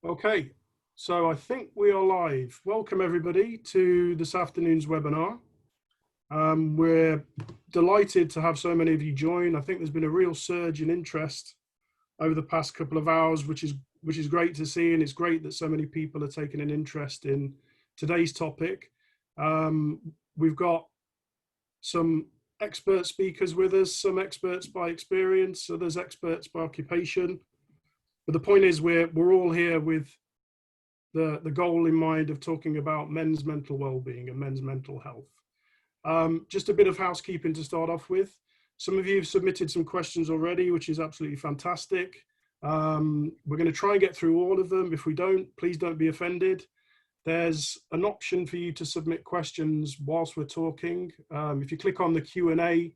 Okay, so I think we are live. Welcome everybody to this afternoon's webinar. We're delighted to have so many of you join. I think there's been a real surge in interest over the past couple of hours, which is great to see, and it's great that so many people are taking an interest in today's topic. We've got some expert speakers with us, some experts by experience, others experts by occupation. But the point is we're all here with the goal in mind of talking about men's mental well-being and men's mental health. Just a bit of housekeeping to start off with. Some of you have submitted some questions already, which is absolutely fantastic. We're going to try and get through all of them. If we don't, please don't be offended. There's an option for you to submit questions whilst we're talking. If you click on the Q&A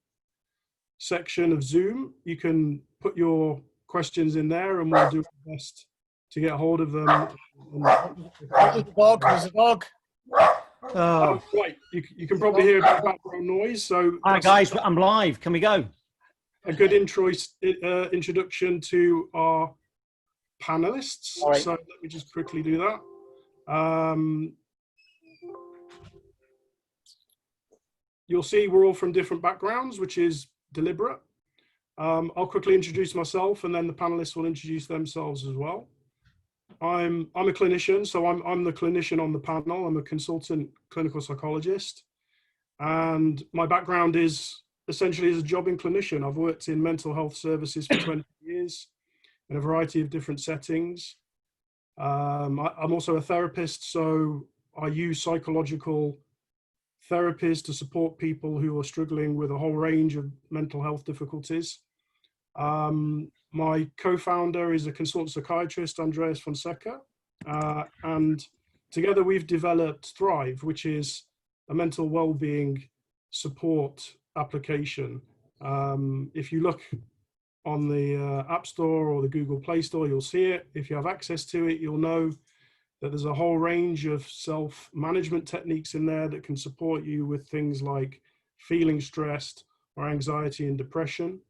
section of Zoom, you can put your questions in there and we'll do our best to get hold of them. There's a dog. Oh, right. You can probably hear a bit of background noise. So hi guys, I'm live. Can we go? A good introduction to our panelists. Right. So let me just quickly do that. You'll see we're all from different backgrounds, which is deliberate. I'll quickly introduce myself and then the panelists will introduce themselves as well. I'm a clinician, so I'm the clinician on the panel. I'm a consultant clinical psychologist, and my background is essentially as a jobbing clinician. I've worked in mental health services for 20 years in a variety of different settings. I'm also a therapist, so I use psychological therapies to support people who are struggling with a whole range of mental health difficulties. My co-founder is a consultant psychiatrist, Andreas Fonseca, and together we've developed Thrive, which is a mental well-being support application. If you look on the App Store or the Google Play Store, you'll see it. If you have access to it, you'll know that there's a whole range of self-management techniques in there that can support you with things like feeling stressed or anxiety and depression.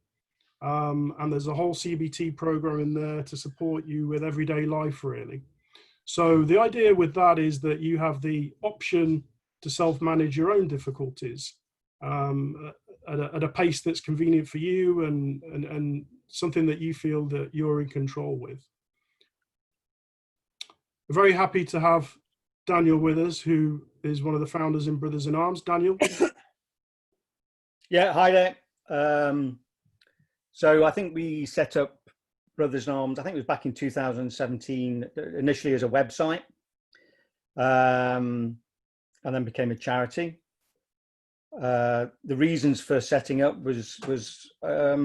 And there's a whole CBT program in there to support you with everyday life, really. So the idea with that is that you have the option to self-manage your own difficulties at a pace that's convenient for you and something that you feel that you're in control with. We're very happy to have Daniel with us, who is one of the founders in Brothers in Arms. Daniel? Yeah, hi there. So I think we set up Brothers in Arms, I think it was back in 2017, initially as a website, and then became a charity. The reasons for setting up was I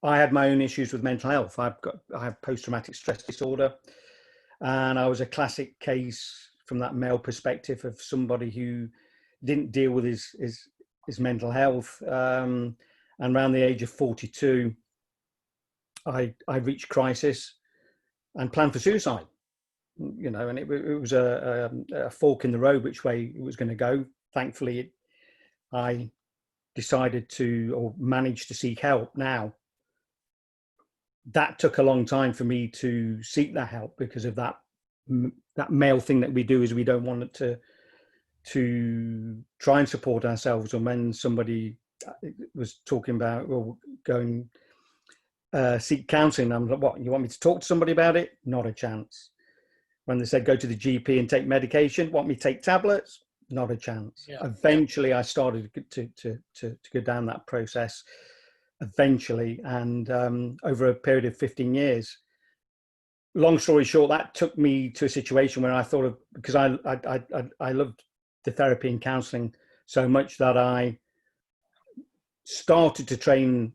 had my own issues with mental health. I have post-traumatic stress disorder, and I was a classic case from that male perspective of somebody who didn't deal with his mental health. And around the age of 42, I reached crisis and planned for suicide. You know, and it was a fork in the road which way it was going to go. Thankfully, I decided to, or managed to, seek help. Now, that took a long time for me to seek that help because of that male thing that we do, is we don't want it to try and support ourselves. Or when somebody was talking about, well, going seek counselling, I'm like, what, you want me to talk to somebody about it? Not a chance. When they said go to the GP and take medication, want me to take tablets? Not a chance. Yeah. Eventually I started to go down that process eventually, and over a period of 15 years. Long story short, that took me to a situation where I thought of, because I loved the therapy and counselling so much that I started to train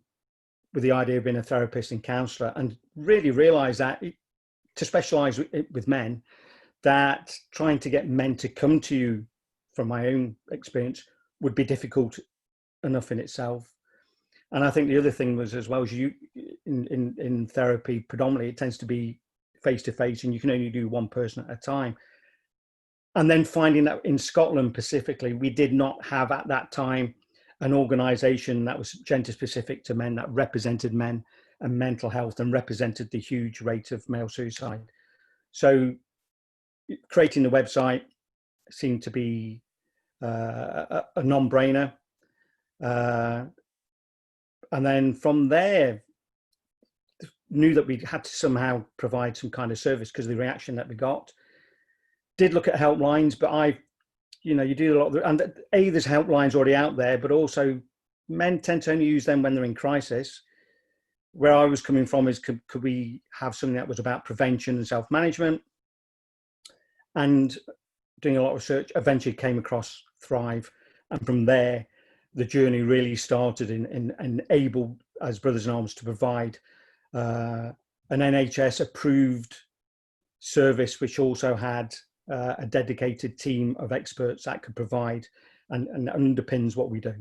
with the idea of being a therapist and counsellor, and really realised that to specialise with men, that trying to get men to come to you, from my own experience, would be difficult enough in itself. And I think the other thing was, as well, as you in therapy, predominantly it tends to be face to face, and you can only do one person at a time. And then finding that in Scotland specifically, we did not have at that time an organisation that was gender specific to men, that represented men and mental health, and represented the huge rate of male suicide. So creating the website seemed to be a non-brainer. And then from there, knew that we had to somehow provide some kind of service because of the reaction that we got. Did look at helplines, but you do a lot of and there's helplines already out there, but also men tend to only use them when they're in crisis. Where I was coming from is could we have something that was about prevention and self-management? And doing a lot of research, eventually came across Thrive, and from there the journey really started in able as Brothers in Arms to provide an NHS approved service which also had a dedicated team of experts that could provide and underpins what we do.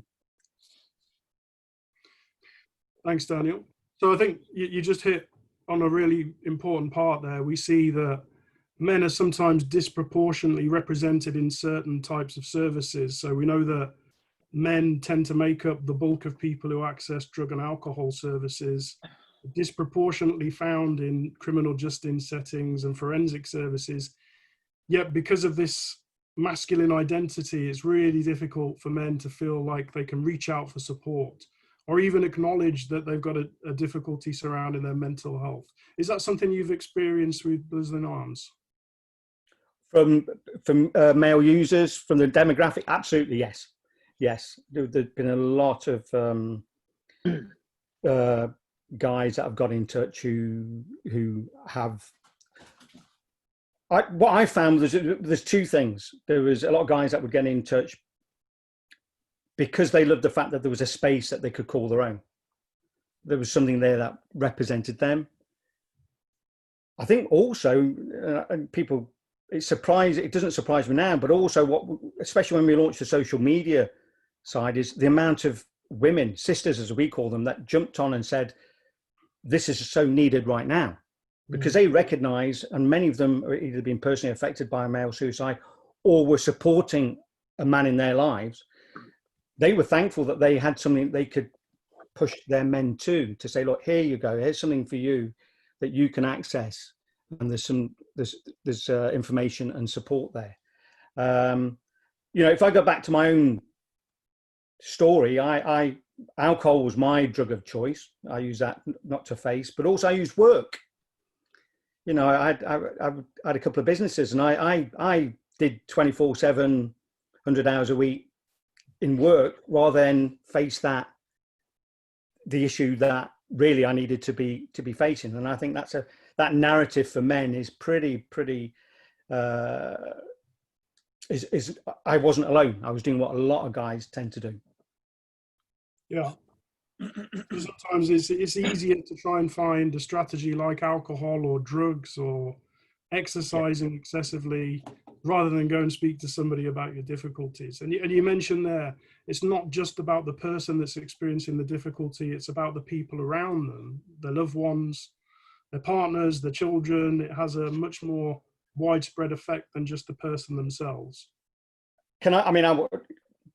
Thanks, Daniel. So I think you just hit on a really important part there. We see that men are sometimes disproportionately represented in certain types of services. So we know that men tend to make up the bulk of people who access drug and alcohol services, disproportionately found in criminal justice settings and forensic services. Yet because of this masculine identity, it's really difficult for men to feel like they can reach out for support or even acknowledge that they've got a difficulty surrounding their mental health. Is that something you've experienced with Brothers in Arms? From male users, from the demographic, absolutely yes. Yes, there's been a lot of guys that have got in touch who have. What I found was there's two things. There was a lot of guys that would get in touch because they loved the fact that there was a space that they could call their own. There was something there that represented them. I think also people. It doesn't surprise me now, but also especially when we launched the social media side, is the amount of women, sisters as we call them, that jumped on and said, this is so needed right now, because they recognize, and many of them are either being personally affected by a male suicide or were supporting a man in their lives. They were thankful that they had something they could push their men to say, look, here you go, here's something for you that you can access. And there's information and support there. If I go back to my own story, alcohol was my drug of choice. I use that not to face, but also I used work. I had a couple of businesses, and I did 24/7, 100 hours a week in work rather than face the issue that really I needed to be facing. And I think that narrative for men is pretty I wasn't alone. I was doing what a lot of guys tend to do. Yeah. Sometimes it's easier to try and find a strategy like alcohol or drugs or exercising excessively rather than go and speak to somebody about your difficulties. And you mentioned there, it's not just about the person that's experiencing the difficulty, it's about the people around them, their loved ones, their partners, their children. It has a much more widespread effect than just the person themselves.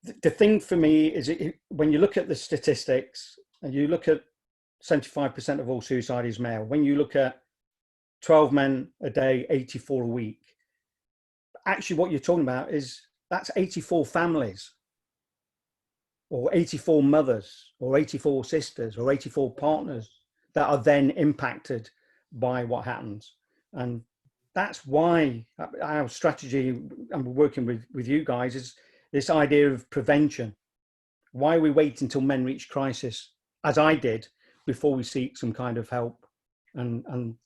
The thing for me is when you look at the statistics and you look at 75% of all suicide is male, when you look at 12 men a day, 84 a week, actually what you're talking about is that's 84 families or 84 mothers or 84 sisters or 84 partners that are then impacted by what happens. And that's why our strategy, and we're working with you guys, is this idea of prevention. Why we wait until men reach crisis, as I did, before we seek some kind of help. And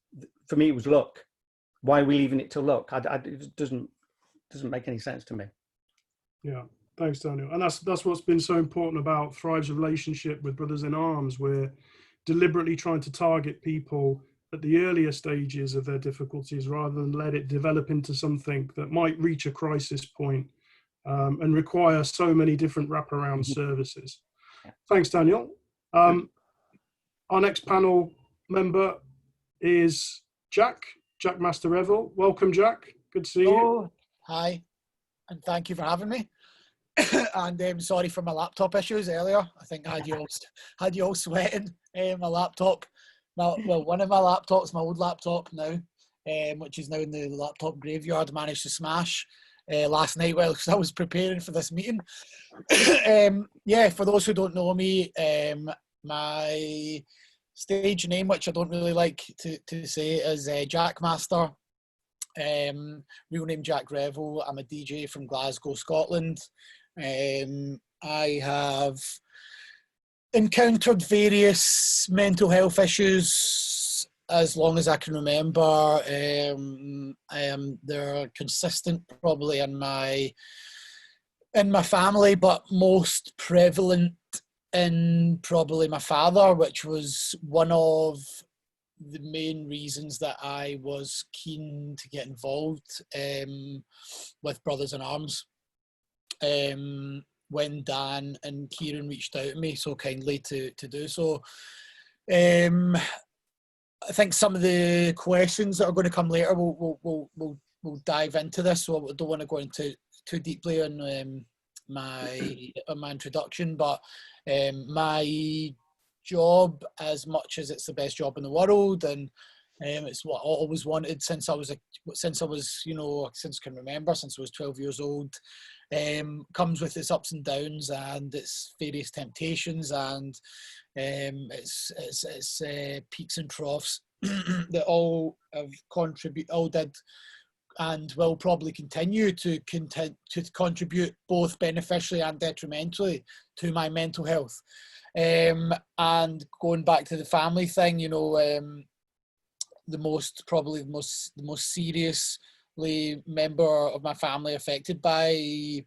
for me, it was luck. Why are we leaving it to luck? It doesn't make any sense to me. Yeah, thanks, Daniel. And that's what's been so important about Thrive's relationship with Brothers in Arms. We're deliberately trying to target people at the earlier stages of their difficulties rather than let it develop into something that might reach a crisis point and require so many different wraparound services. Thanks, Daniel. Our next panel member is Jackmaster Revill. Welcome, Jack. Good to see you. Hi, and thank you for having me. And sorry for my laptop issues earlier. I think I had you all sweating. My laptop, one of my laptops, my old laptop now, which is now in the laptop graveyard, managed to smash last night while I was preparing for this meeting. Yeah, for those who don't know me, my stage name, which I don't really like to say, is Jackmaster. Real name Jack Revill. I'm a DJ from Glasgow, Scotland. I have encountered various mental health issues as long as I can remember. They're consistent probably in my family, but most prevalent in probably my father, which was one of the main reasons that I was keen to get involved with Brothers in Arms. When Dan and Kieran reached out to me so kindly to do so. I think some of the questions that are going to come later we'll dive into this, so I don't want to go into too deeply on my introduction, but my job, as much as it's the best job in the world, and it's what I always wanted since I can remember, since I was 12 years old, comes with its ups and downs and its various temptations, and its peaks and troughs that all did and will probably continue to contribute both beneficially and detrimentally to my mental health. And going back to the family thing, the most seriously member of my family affected by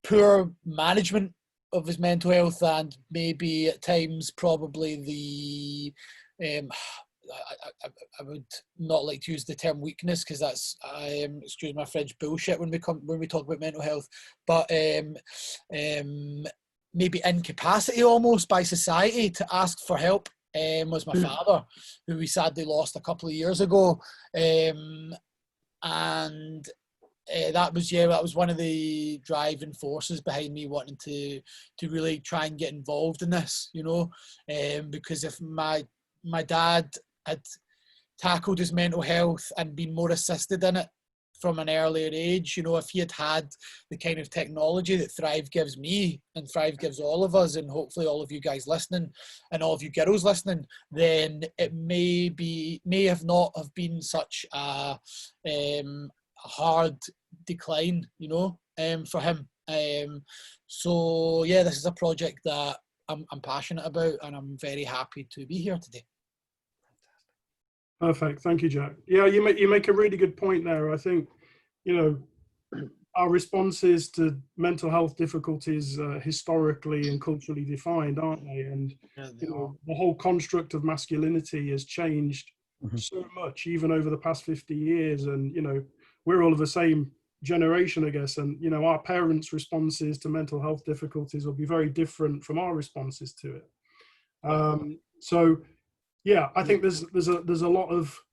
poor management of his mental health, and maybe at times probably the I would not like to use the term weakness, because that's excuse my French, bullshit when we talk about mental health, but maybe incapacity almost by society to ask for help was my father, who we sadly lost a couple of years ago, and that was one of the driving forces behind me wanting to really try and get involved in this, because if my dad had tackled his mental health and been more assisted in it from an earlier age, if he had the kind of technology that Thrive gives me and Thrive gives all of us, and hopefully all of you guys listening and all of you girls listening, then it may not have been such a hard decline, for him. So yeah, this is a project that I'm passionate about, and I'm very happy to be here today. Perfect. Thank you, Jack. Yeah, you make a really good point there. I think, our responses to mental health difficulties historically and culturally defined, aren't they? And the whole construct of masculinity has changed so much, even over the past 50 years. And, we're all of the same generation, I guess. And, our parents' responses to mental health difficulties will be very different from our responses to it. So, yeah, I think there's a lot of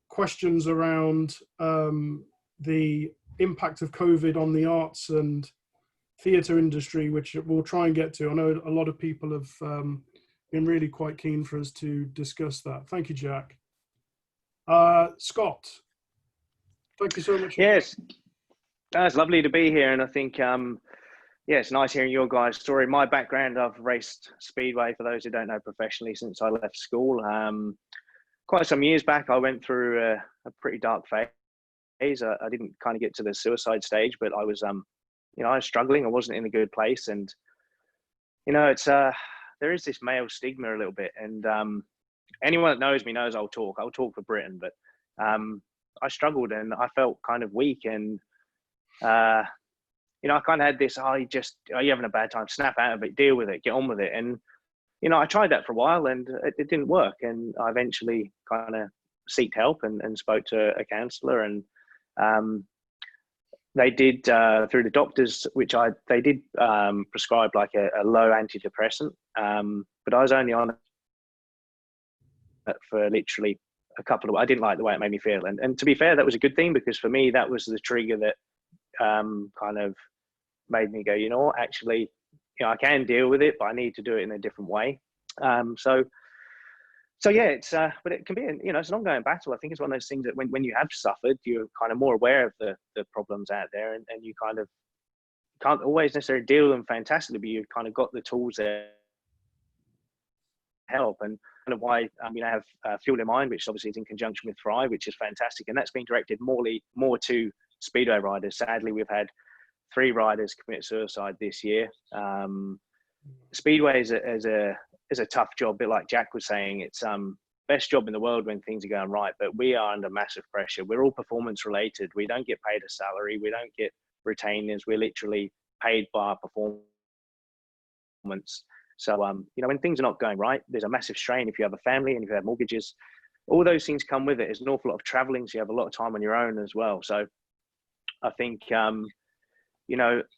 questions around the impact of COVID on the arts and theatre industry, which we'll try and get to. I know a lot of people have been really quite keen for us to discuss that. Thank you, Jack. Scott, thank you so much. Yes, it's lovely to be here, and I think it's nice hearing your guys' story. My background, I've raced Speedway, for those who don't know, professionally since I left school. Quite some years back, I went through a pretty dark phase. I didn't kind of get to the suicide stage, but I was, I was struggling. I wasn't in a good place, and it's there is this male stigma a little bit. And anyone that knows me knows I'll talk for Britain, but I struggled and I felt kind of weak, and I kind of had this, you're having a bad time, snap out of it, deal with it, get on with it. And, I tried that for a while and it didn't work. And I eventually kind of sought help and spoke to a counsellor, and they did, through the doctors, they did prescribe like a low antidepressant. But I was only on it for literally a couple of, I didn't like the way it made me feel. And to be fair, that was a good thing, because for me, that was the trigger that kind of made me go, what, actually, I can deal with it, but I need to do it in a different way. So So yeah, it's but it can be, it's an ongoing battle. I think it's one of those things that when you have suffered, you're kind of more aware of the problems out there, and you kind of can't always necessarily deal with them fantastically, but you've kind of got the tools there to help. And kind of why I have Fuel in Mind, which obviously is in conjunction with Thrive, which is fantastic, and that's been directed more to Speedway riders. Sadly, we've had 3 riders commit suicide this year. Speedway is a tough job, a bit like Jack was saying. It's best job in the world when things are going right, but we are under massive pressure. We're all performance related. We don't get paid a salary. We don't get retainers. We're literally paid by our performance. So when things are not going right, there's a massive strain. If you have a family and if you have mortgages, all those things come with it. There's an awful lot of traveling, so you have a lot of time on your own as well. So I think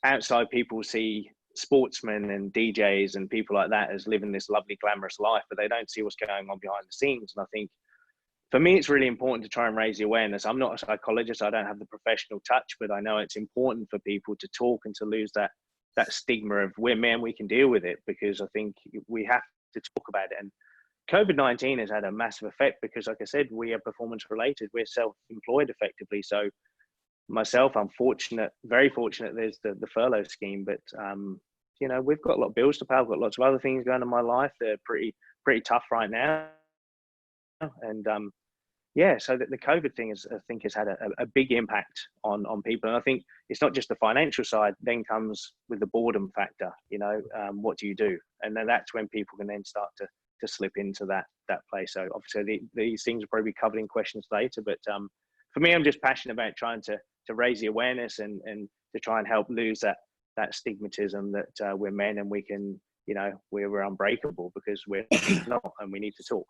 outside people see sportsmen and DJs and people like that as living this lovely glamorous life, but they don't see what's going on behind the scenes. And I think for me, it's really important to try and raise the awareness. I'm not a psychologist. I don't have the professional touch, but I know it's important for people to talk and to lose that stigma of we're men, we can deal with it, because I think we have to talk about it. And COVID-19 has had a massive effect because, like I said, we are performance related. We're self-employed effectively. So myself, I'm fortunate, very fortunate. There's the furlough scheme, but we've got a lot of bills to pay. I've got lots of other things going on in my life. They're pretty tough right now. And so the COVID thing I think has had a big impact on people. And I think it's not just the financial side. Then comes with the boredom factor. What do you do? And then that's when people can then start to slip into that place. So obviously these things will probably be covered in questions later. But for me, I'm just passionate about trying to raise the awareness and to try and help lose that stigmatism that we're men and we can, we're unbreakable, because we're not, and we need to talk.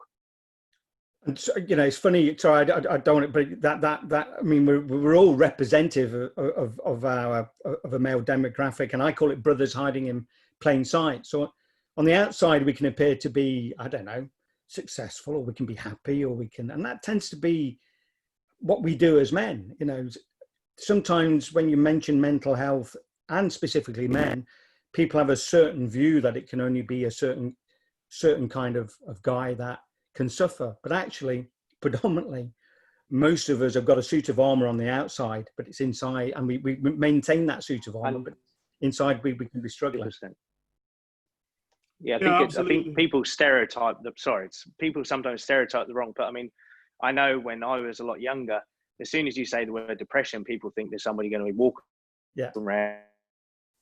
And so, it's funny. Sorry, I don't want to, but that I mean, we're all representative of a male demographic, and I call it brothers hiding in plain sight. So on the outside, we can appear to be, I don't know, successful, or we can be happy, or and that tends to be what we do as men. Sometimes when you mention mental health, and specifically men, people have a certain view that it can only be a certain kind of guy that can suffer. But actually, predominantly, most of us have got a suit of armor on the outside, but it's inside, and we maintain that suit of armor, but inside we can be struggling. 100%. Yeah, I think people stereotype people sometimes stereotype the wrong. But I mean, I know when I was a lot younger, as soon as you say the word depression, people think there's somebody going to be walking around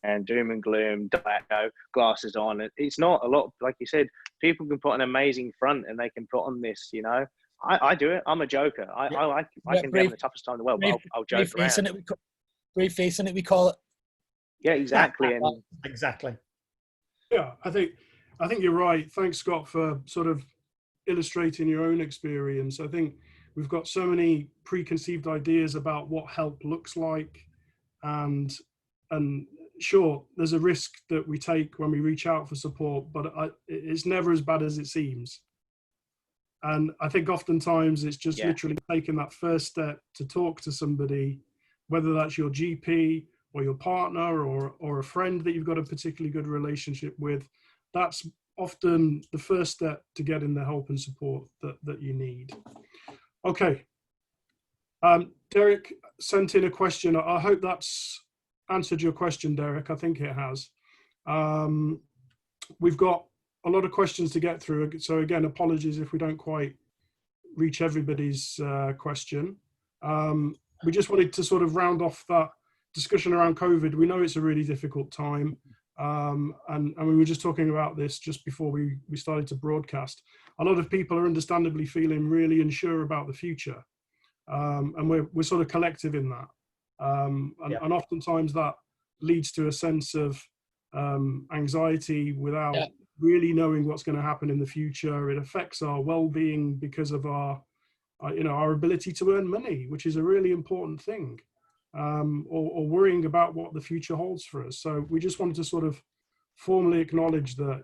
and doom and gloom, glasses on. It's not a lot. Like you said, people can put an amazing front, and they can put on this. I do it. I'm a joker. I can be having the toughest time in the world, but I'll joke around. Brave facing it, we call it. Yeah, exactly. And exactly. Yeah, I think you're right. Thanks, Scott, for sort of illustrating your own experience. I think we've got so many preconceived ideas about what help looks like, and sure, there's a risk that we take when we reach out for support, but it's never as bad as it seems. And I think oftentimes it's just literally taking that first step to talk to somebody, whether that's your GP or your partner or a friend that you've got a particularly good relationship with. That's often the first step to getting the help and support that you need. Okay. Derek sent in a question. I hope that's answered your question, Derek. I think it has. We've got a lot of questions to get through. So again, apologies if we don't quite reach everybody's question. We just wanted to sort of round off that discussion around COVID. We know it's a really difficult time. And we were just talking about this just before we started to broadcast. A lot of people are understandably feeling really unsure about the future. And we're sort of collective in that. And oftentimes that leads to a sense of anxiety without really knowing what's going to happen in the future. It affects our well-being because of our ability to earn money, which is a really important thing, or worrying about what the future holds for us. So we just wanted to sort of formally acknowledge that,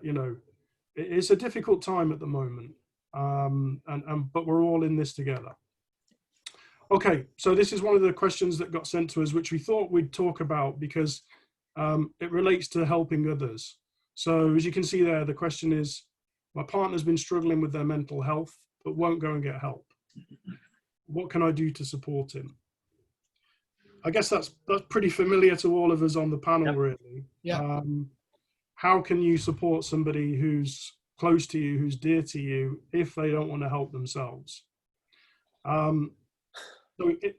it's a difficult time at the moment, but we're all in this together. Okay, so this is one of the questions that got sent to us, which we thought we'd talk about because it relates to helping others. So as you can see there, the question is, my partner's been struggling with their mental health, but won't go and get help. What can I do to support him? I guess that's pretty familiar to all of us on the panel, really. Yeah. How can you support somebody who's close to you, who's dear to you, if they don't want to help themselves? So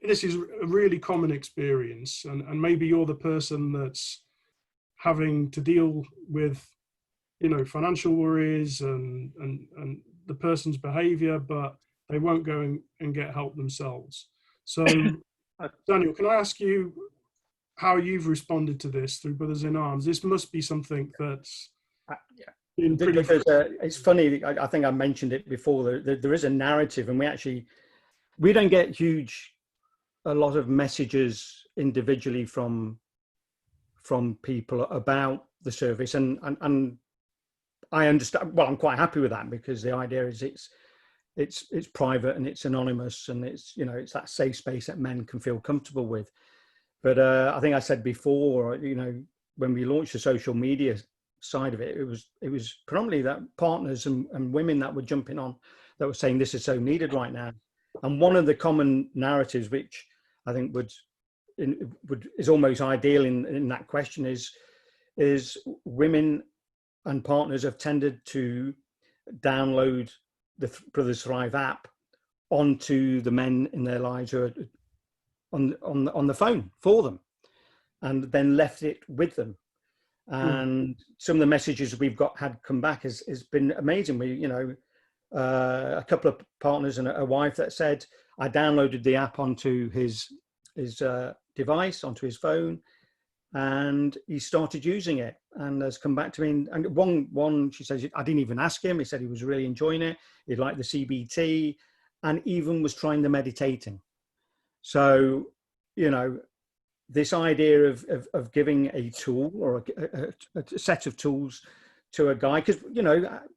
this is a really common experience, and maybe you're the person that's having to deal with, financial worries and the person's behavior, but they won't go and get help themselves. So, Daniel, can I ask you how you've responded to this through Brothers in Arms? This must be something that's been pretty... It's funny, I think I mentioned it before, there is a narrative, and we don't get a lot of messages individually from people about the service, and I understand. Well, I'm quite happy with that, because the idea is it's private and it's anonymous, and it's that safe space that men can feel comfortable with. But I think I said before, when we launched the social media side of it, it was predominantly that partners and women that were jumping on, that were saying this is so needed right now. And one of the common narratives, which I think is almost ideal in that question, is women and partners have tended to download the Brothers Thrive app onto the men in their lives who are on the phone for them, and then left it with them. And some of the messages we've had come back has been amazing. We, a couple of partners and a wife that said, I downloaded the app onto his device, onto his phone, and he started using it, and has come back to me. And one, she says, I didn't even ask him. He said he was really enjoying it. He liked the CBT, and even was trying the meditating. So, this idea of giving a tool or a set of tools to a guy, because,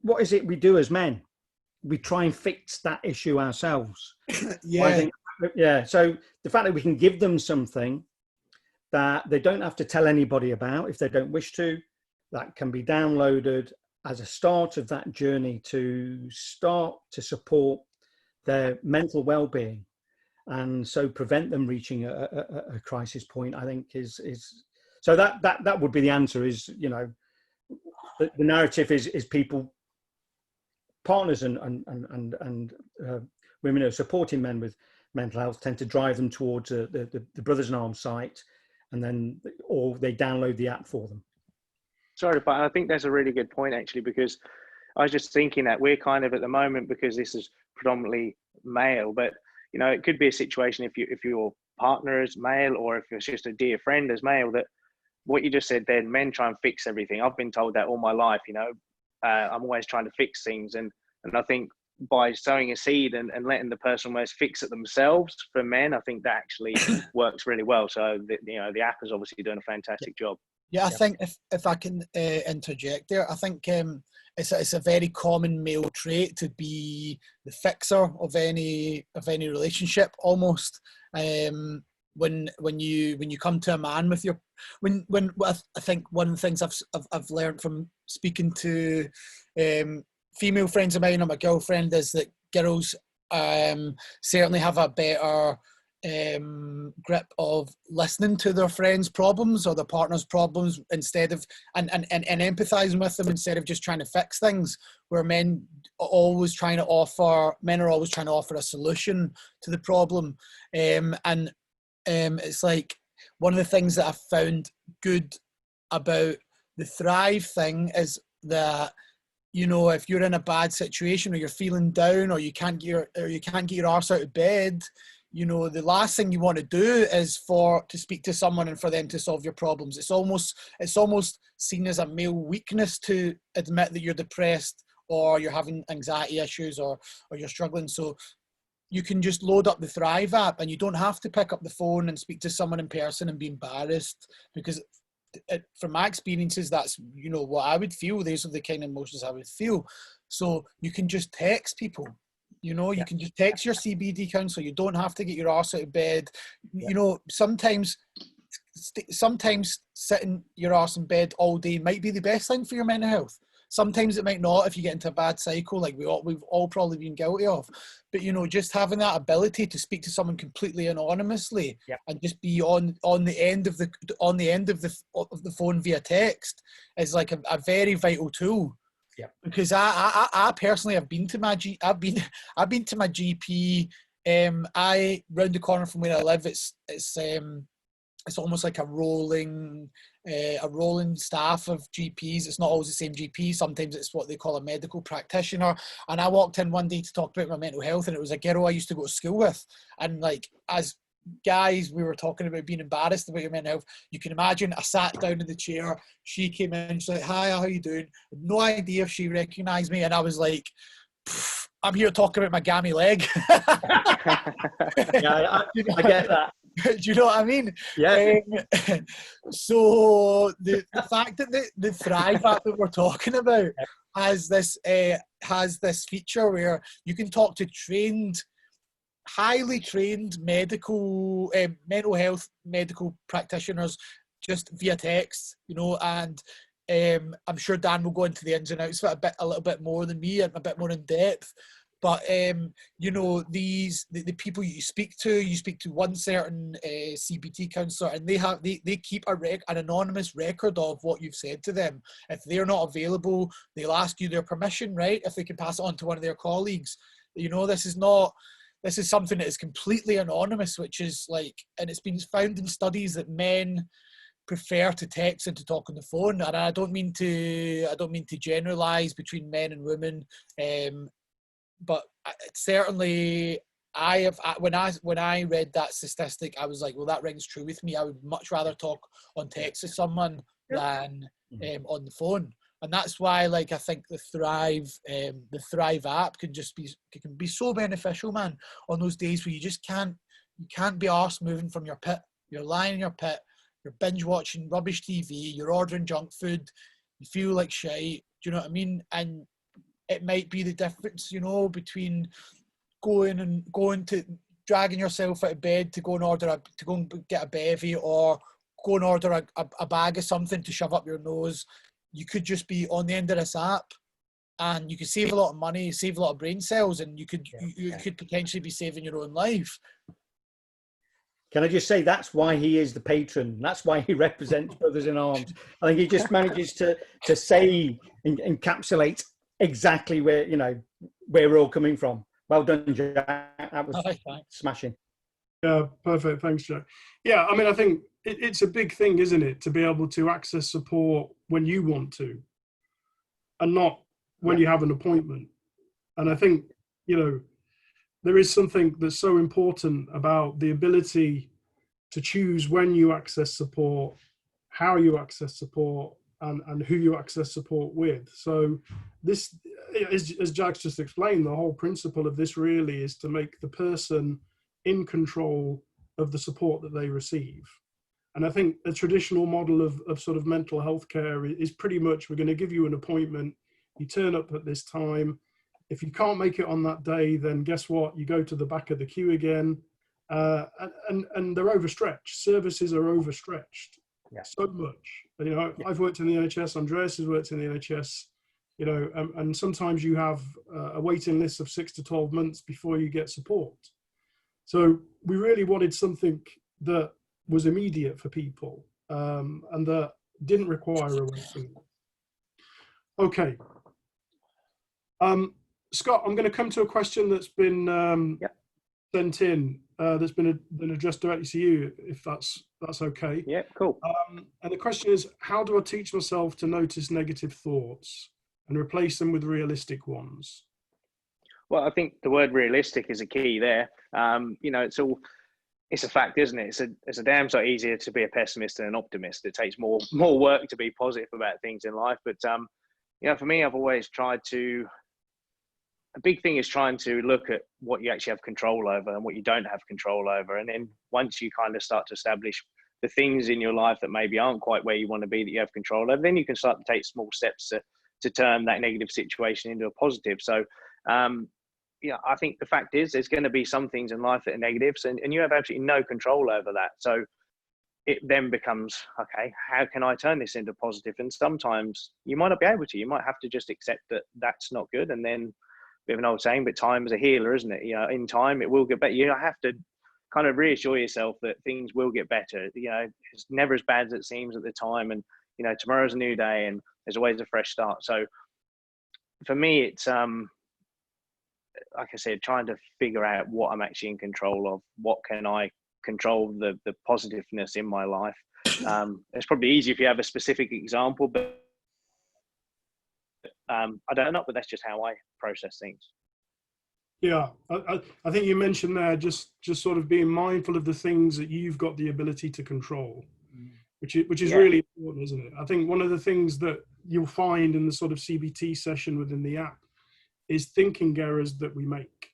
what is it we do as men? We try and fix that issue ourselves. Yeah. So the fact that we can give them something that they don't have to tell anybody about if they don't wish to, that can be downloaded as a start of that journey to start to support their mental well-being, and so prevent them reaching a crisis point, I think is so that would be the answer. Is the narrative is people, partners and women who are supporting men with mental health tend to drive them towards the Brothers in Arms site, and then or they download the app for them. Sorry, but I think that's a really good point, actually, because I was just thinking that we're kind of at the moment, because this is predominantly male, but it could be a situation if your partner is male, or if it's just a dear friend is male, that what you just said then, men try and fix everything. I've been told that all my life, I'm always trying to fix things. And I think by sowing a seed and letting the person almost fix it themselves for men, I think that actually works really well. So, the app is obviously doing a fantastic job. Yeah, I think if I can interject there, I think it's a very common male trait to be the fixer of any relationship, almost. When you come to a man with your when I think one of the things I've learned from speaking to female friends of mine or my girlfriend is that girls certainly have a better grip of listening to their friends' problems or their partner's problems instead of and empathizing with them instead of just trying to fix things, where men are always trying to offer a solution to the problem. It's like one of the things that I've found good about the Thrive thing is that, if you're in a bad situation or you're feeling down or you can't get your arse out of bed, the last thing you want to do is to speak to someone and for them to solve your problems. It's almost seen as a male weakness to admit that you're depressed or you're having anxiety issues or you're struggling. So you can just load up the Thrive app and you don't have to pick up the phone and speak to someone in person and be embarrassed, because from my experiences, that's, what I would feel. These are the kind of emotions I would feel. So you can just text people. You can just text your CBD counselor. You don't have to get your arse out of bed. Sometimes sitting your arse in bed all day might be the best thing for your mental health. Sometimes it might not if you get into a bad cycle, like we've all probably been guilty of. But just having that ability to speak to someone completely anonymously, and just be on the end of the phone via text is like a very vital tool. Yeah. Because I personally have been to my GP. I round the corner from where I live. It's almost like a rolling staff of GPs. It's not always the same GP. Sometimes it's what they call a medical practitioner. And I walked in one day to talk about my mental health, and it was a girl I used to go to school with. And like, as guys, we were talking about being embarrassed about your mental health. You can imagine, I sat down in the chair. She came in. She's like, "Hi, how you doing?" No idea if she recognised me, and I was like, "I'm here talking about my gammy leg." Yeah, I get that. Do you know what I mean? Yeah. So the fact that the Thrive app that we're talking about has this feature where you can talk to highly trained mental health medical practitioners just via text, and I'm sure Dan will go into the ins and outs of it a little bit more than me and a bit more in depth. But the people you speak to one certain CBT counsellor, and they keep an anonymous record of what you've said to them. If they're not available, they'll ask you their permission, right? If they can pass it on to one of their colleagues. This is something that is completely anonymous, which is like, and it's been found in studies that men prefer to text and to talk on the phone. And I don't mean to generalize between men and women, but certainly when I read that statistic, I was like, well, that rings true with me. I would much rather talk on text to someone than on the phone. And that's why, like, I think the Thrive app can be so beneficial, man, on those days where you can't be arsed moving from your pit. You're lying in your pit, you're binge watching rubbish TV, you're ordering junk food, you feel like shite. Do you know what I mean? And it might be the difference, between going to dragging yourself out of bed to go and get a bevy, or go and order a bag of something to shove up your nose. You could just be on the end of this app, and you could save a lot of money, save a lot of brain cells, and you could potentially be saving your own life. Can I just say, that's why he is the patron. That's why he represents Brothers in Arms. I think he just manages to say and encapsulate exactly where we're all coming from. Well done, Jack. That was smashing. Yeah, perfect. Thanks, Jack. Yeah, I mean, I think it's a big thing, isn't it, to be able to access support when you want to, and not when you have an appointment. And I think, there is something that's so important about the ability to choose when you access support, how you access support, and who you access support with. So this, as Jack's just explained, the whole principle of this really is to make the person in control of the support that they receive. And I think a traditional model of sort of mental health care is pretty much, we're going to give you an appointment, you turn up at this time. If you can't make it on that day, then guess what? You go to the back of the queue again. And they're overstretched. Services are overstretched so much. I've worked in the NHS, Andreas has worked in the NHS, and sometimes you have a waiting list of 6 to 12 months before you get support. So we really wanted something that was immediate for people, and that didn't require a waiting. Okay. Scott, I'm going to come to a question that's been sent in, that's been addressed directly to you, if that's okay. Yeah, cool. And the question is, how do I teach myself to notice negative thoughts and replace them with realistic ones? Well, I think the word realistic is a key there. It's a fact, isn't it? It's a damn sight easier to be a pessimist than an optimist. It takes more work to be positive about things in life. But, for me, I've always tried to, a big thing is trying to look at what you actually have control over and what you don't have control over. And then once you kind of start to establish the things in your life that maybe aren't quite where you want to be that you have control over, then you can start to take small steps to turn that negative situation into a positive. So, I think the fact is there's going to be some things in life that are negatives, and you have absolutely no control over that. So it then becomes, okay, how can I turn this into positive? And sometimes you might not be able to. You might have to just accept that that's not good. And then, bit of an old saying, but time is a healer, isn't it? You know, in time it will get better. You have to kind of reassure yourself that things will get better. You know, it's never as bad as it seems at the time. And, you know, tomorrow's a new day and there's always a fresh start. So for me, it's, like I said, trying to figure out what I'm actually in control of. What can I control the positiveness in my life? It's probably easy if you have a specific example, but I don't know, but that's just how I process things. Yeah, I think you mentioned there just sort of being mindful of the things that you've got the ability to control, which is really important, isn't it? I think one of the things that you'll find in the sort of CBT session within the app is thinking errors that we make.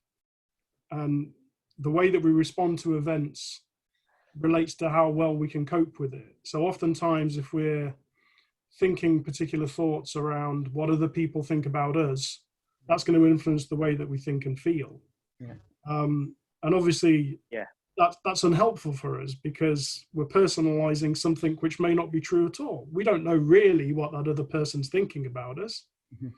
And the way that we respond to events relates to how well we can cope with it. So oftentimes if we're thinking particular thoughts around what other people think about us, that's going to influence the way that we think and feel. Yeah. And obviously that's unhelpful for us because we're personalizing something which may not be true at all. We don't know really what that other person's thinking about us. Mm-hmm.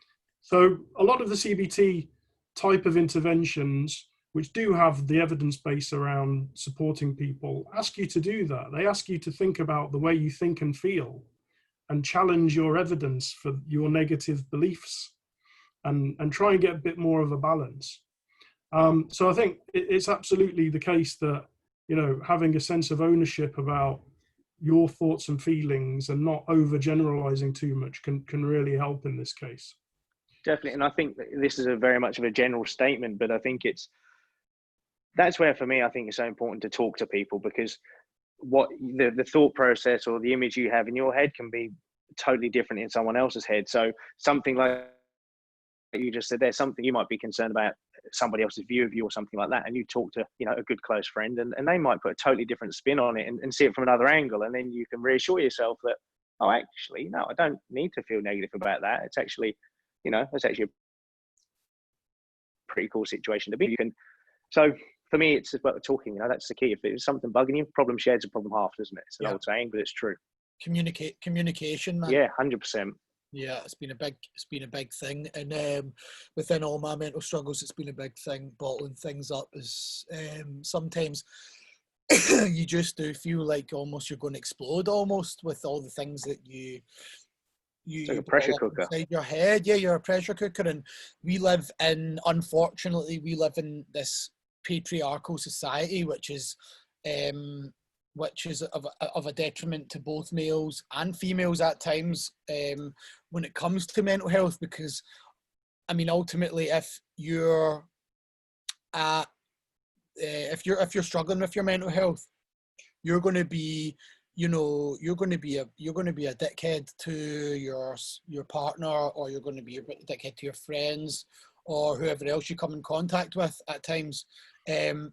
So a lot of the CBT type of interventions, which do have the evidence base around supporting people, ask you to do that. They ask you to think about the way you think and feel and challenge your evidence for your negative beliefs and try and get a bit more of a balance. So I think it's absolutely the case that, you know, having a sense of ownership about your thoughts and feelings and not overgeneralizing too much can really help in this case. Definitely. And I think this is a very much of a general statement, but I think that's where for me, I think it's so important to talk to people, because what the thought process or the image you have in your head can be totally different in someone else's head. So something like you just said, there's something you might be concerned about somebody else's view of you or something like that, and you talk to, you know, a good close friend, and they might put a totally different spin on it and see it from another angle, and then you can reassure yourself that, oh, actually, no, I don't need to feel negative about that. It's actually, you know, it's actually a pretty cool situation to be. You can, so for me, it's about talking. You know, that's the key. If there's something bugging you, problem shared's a problem half, isn't it? It's an old saying, but it's true. Communication, man. Yeah, 100%. Yeah, it's been a big thing, and within all my mental struggles, it's been a big thing. Bottling things up is sometimes you just do feel like almost you're going to explode, almost, with all the things that you it's like a pressure cooker inside your head. Yeah, you're a pressure cooker, and unfortunately, we live in this patriarchal society, which is of a detriment to both males and females at times when it comes to mental health. Because, I mean, ultimately, if you're struggling with your mental health, you're going to be, you know, you're going to be a dickhead to your partner, or you're going to be a dickhead to your friends or whoever else you come in contact with at times. And,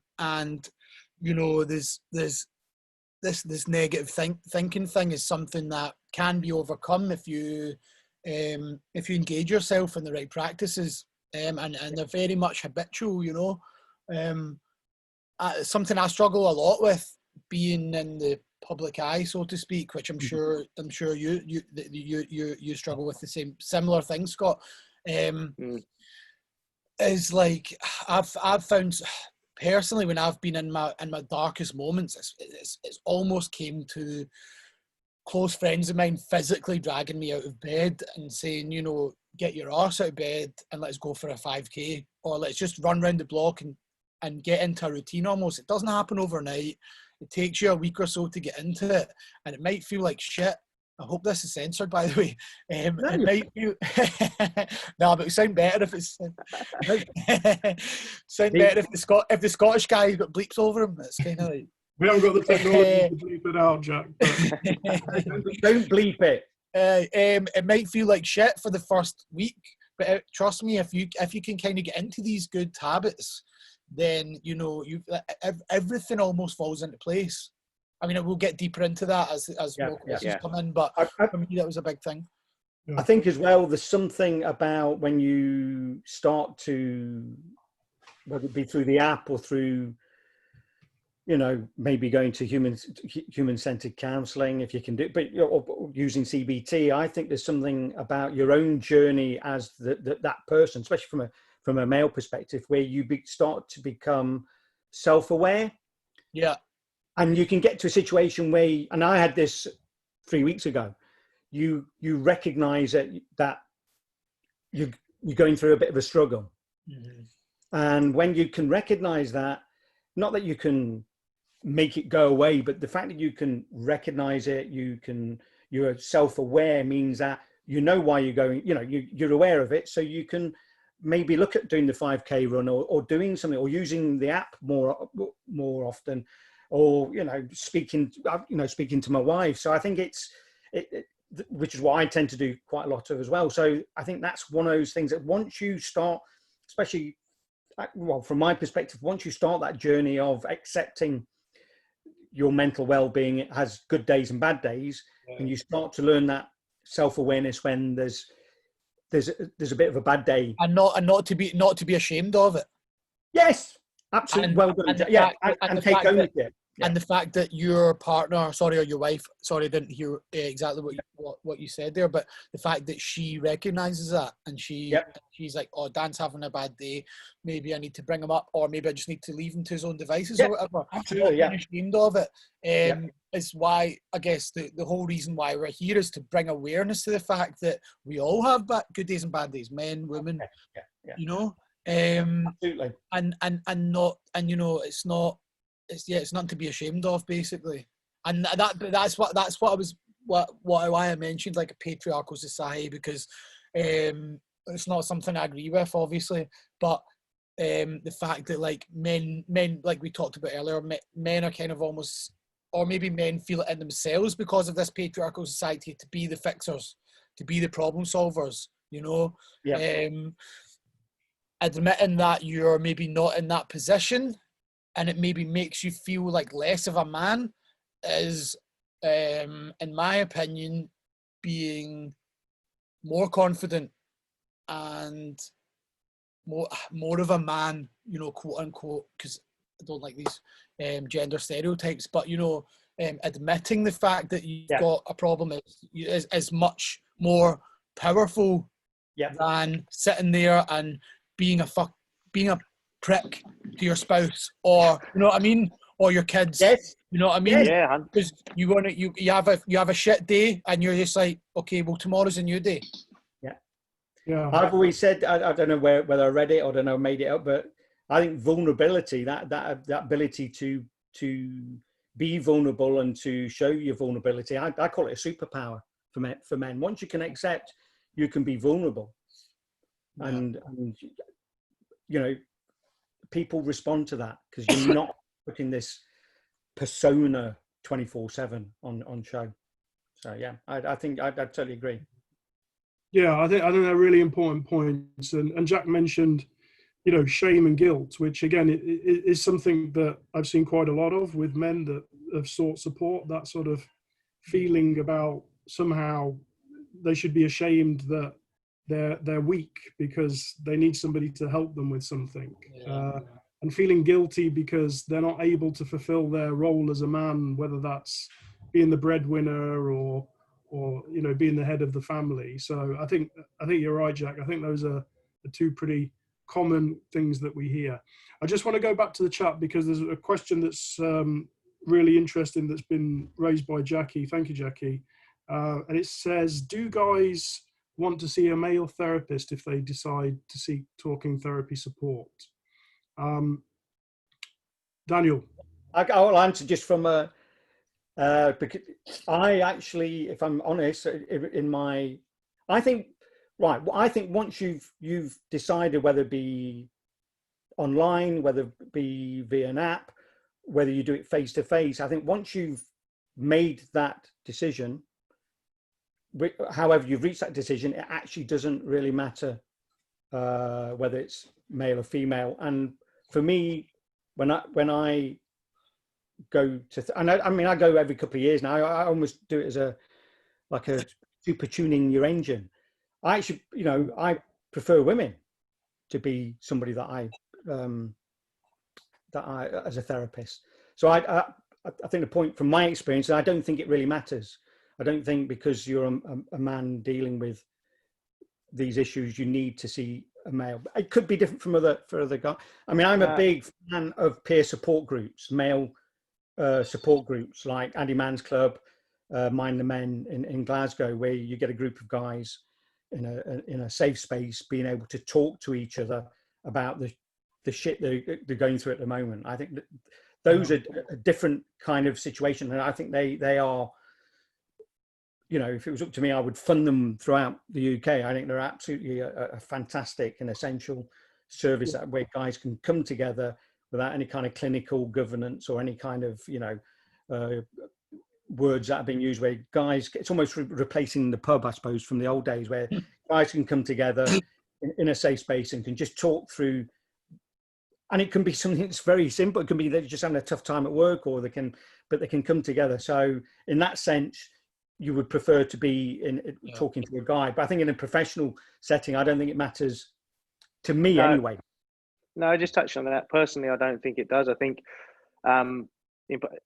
you know, this negative thinking thing is something that can be overcome if you engage yourself in the right practices, and they're very much habitual, you know. Something I struggle a lot with, being in the public eye, so to speak, which I'm sure you struggle with the similar thing, Scott. Is like I've found personally, when I've been in my darkest moments, it's almost came to close friends of mine physically dragging me out of bed and saying, you know, get your arse out of bed and let's go for a 5K, or let's just run around the block and get into a routine almost. It doesn't happen overnight. It takes you a week or so to get into it, and it might feel like shit. I hope this is censored, by the way. It might feel no, but it sound better if it's sound better if the Scottish guy got bleeps over him. It's kind of like, we haven't got the technology to bleep it out, Jack. Don't bleep it. It might feel like shit for the first week, but trust me, if you can kind of get into these good habits, then, you know, everything almost falls into place. I mean, we'll get deeper into that as more questions come in, but for me, that was a big thing. I think as well, there's something about when you start to, whether it be through the app or through, you know, maybe going to human-centered counselling if you can do, but or using CBT. I think there's something about your own journey as that person, especially from a male perspective, where you start to become self-aware. Yeah. And you can get to a situation where, and I had this 3 weeks ago, you recognize that you're going through a bit of a struggle. Mm-hmm. And when you can recognize that, not that you can make it go away, but the fact that you can recognize it, you're self-aware, means that you know why you're going, you know, you're aware of it. So you can maybe look at doing the 5K run, or doing something, or using the app more often, or, you know, speaking to my wife. So I think which is what I tend to do quite a lot of as well. So I think that's one of those things that once you start, especially, well, from my perspective, once you start that journey of accepting your mental well-being, it has good days and bad days, and you start to learn that self-awareness when there's a bit of a bad day, and not to be ashamed of it. Yes, absolutely. Well done. And take ownership. Yeah. And the fact that your partner, or your wife, I didn't hear exactly what you said there, but the fact that she recognizes that, and she's like, oh, Dan's having a bad day, maybe I need to bring him up, or maybe I just need to leave him to his own devices, or whatever. Absolutely, not being ashamed of it. Is why, I guess, the whole reason why we're here is to bring awareness to the fact that we all have good days and bad days, men, women, you know. Absolutely. And not, and, you know, it's nothing to be ashamed of, basically. And that's why I mentioned, like, a patriarchal society, because it's not something I agree with, obviously, but the fact that, like, men, like we talked about earlier, men are kind of almost, or maybe men feel it in themselves because of this patriarchal society, to be the fixers, to be the problem solvers, you know. Admitting that you're maybe not in that position, and it maybe makes you feel like less of a man, is, in my opinion, being more confident and more of a man, you know, quote unquote, because I don't like these gender stereotypes, but, you know, admitting the fact that you've got a problem is much more powerful than sitting there and being a prick to your spouse, or, you know what I mean, or your kids. You know what I mean? Yeah. Because you have a shit day, and you're just like, okay, well, tomorrow's a new day. Yeah. I've always said, I don't know whether I read it or don't know, made it up, but I think vulnerability, that ability to be vulnerable and to show your vulnerability, I call it a superpower for men. Once you can accept you can be vulnerable, and you know, people respond to that, because you're not putting this persona 24/7 on show. So yeah, I think I totally agree. Yeah, I think they're really important points, and Jack mentioned, you know, shame and guilt, which again is something that I've seen quite a lot of with men that have sought support. That sort of feeling about somehow they should be ashamed that they're weak because they need somebody to help them with something, and feeling guilty because they're not able to fulfill their role as a man, whether that's being the breadwinner or you know, being the head of the family. So I think you're right, Jack. I think those are the two pretty common things that we hear. I just want to go back to the chat, because there's a question that's really interesting that's been raised by Jackie. Thank you, Jackie. And it says, do guys want to see a male therapist if they decide to seek talking therapy support? Daniel. I'll answer just from a, because I actually, if I'm honest, I think once you've decided, whether it be online, whether it be via an app, whether you do it face to face, I think once you've made that decision, however you've reached that decision, it actually doesn't really matter whether it's male or female. And for me, when I go to, I go every couple of years now. I almost do it as a super tuning your engine. I actually, you know, I prefer women to be somebody that I as a therapist. So I think the point from my experience, I don't think it really matters. I don't think because you're a man dealing with these issues, you need to see a male. It could be different from other guys. I mean, I'm a big fan of peer support groups, male support groups like Andy Mann's Club, Mind the Men in Glasgow, where you get a group of guys in a safe space being able to talk to each other about the shit they're going through at the moment. I think that those are a different kind of situation, and I think they are, you know, if it was up to me, I would fund them throughout the UK. I think they're absolutely a fantastic and essential service where guys can come together without any kind of clinical governance or any kind of, you know, words that have been used where guys, it's almost replacing the pub, I suppose, from the old days where guys can come together in a safe space and can just talk through. And it can be something that's very simple. It can be they're just having a tough time at work, or they can come together. So in that sense, you would prefer to be talking to a guy. But I think in a professional setting, I don't think it matters to me anyway. No, just touching on that. Personally, I don't think it does. I think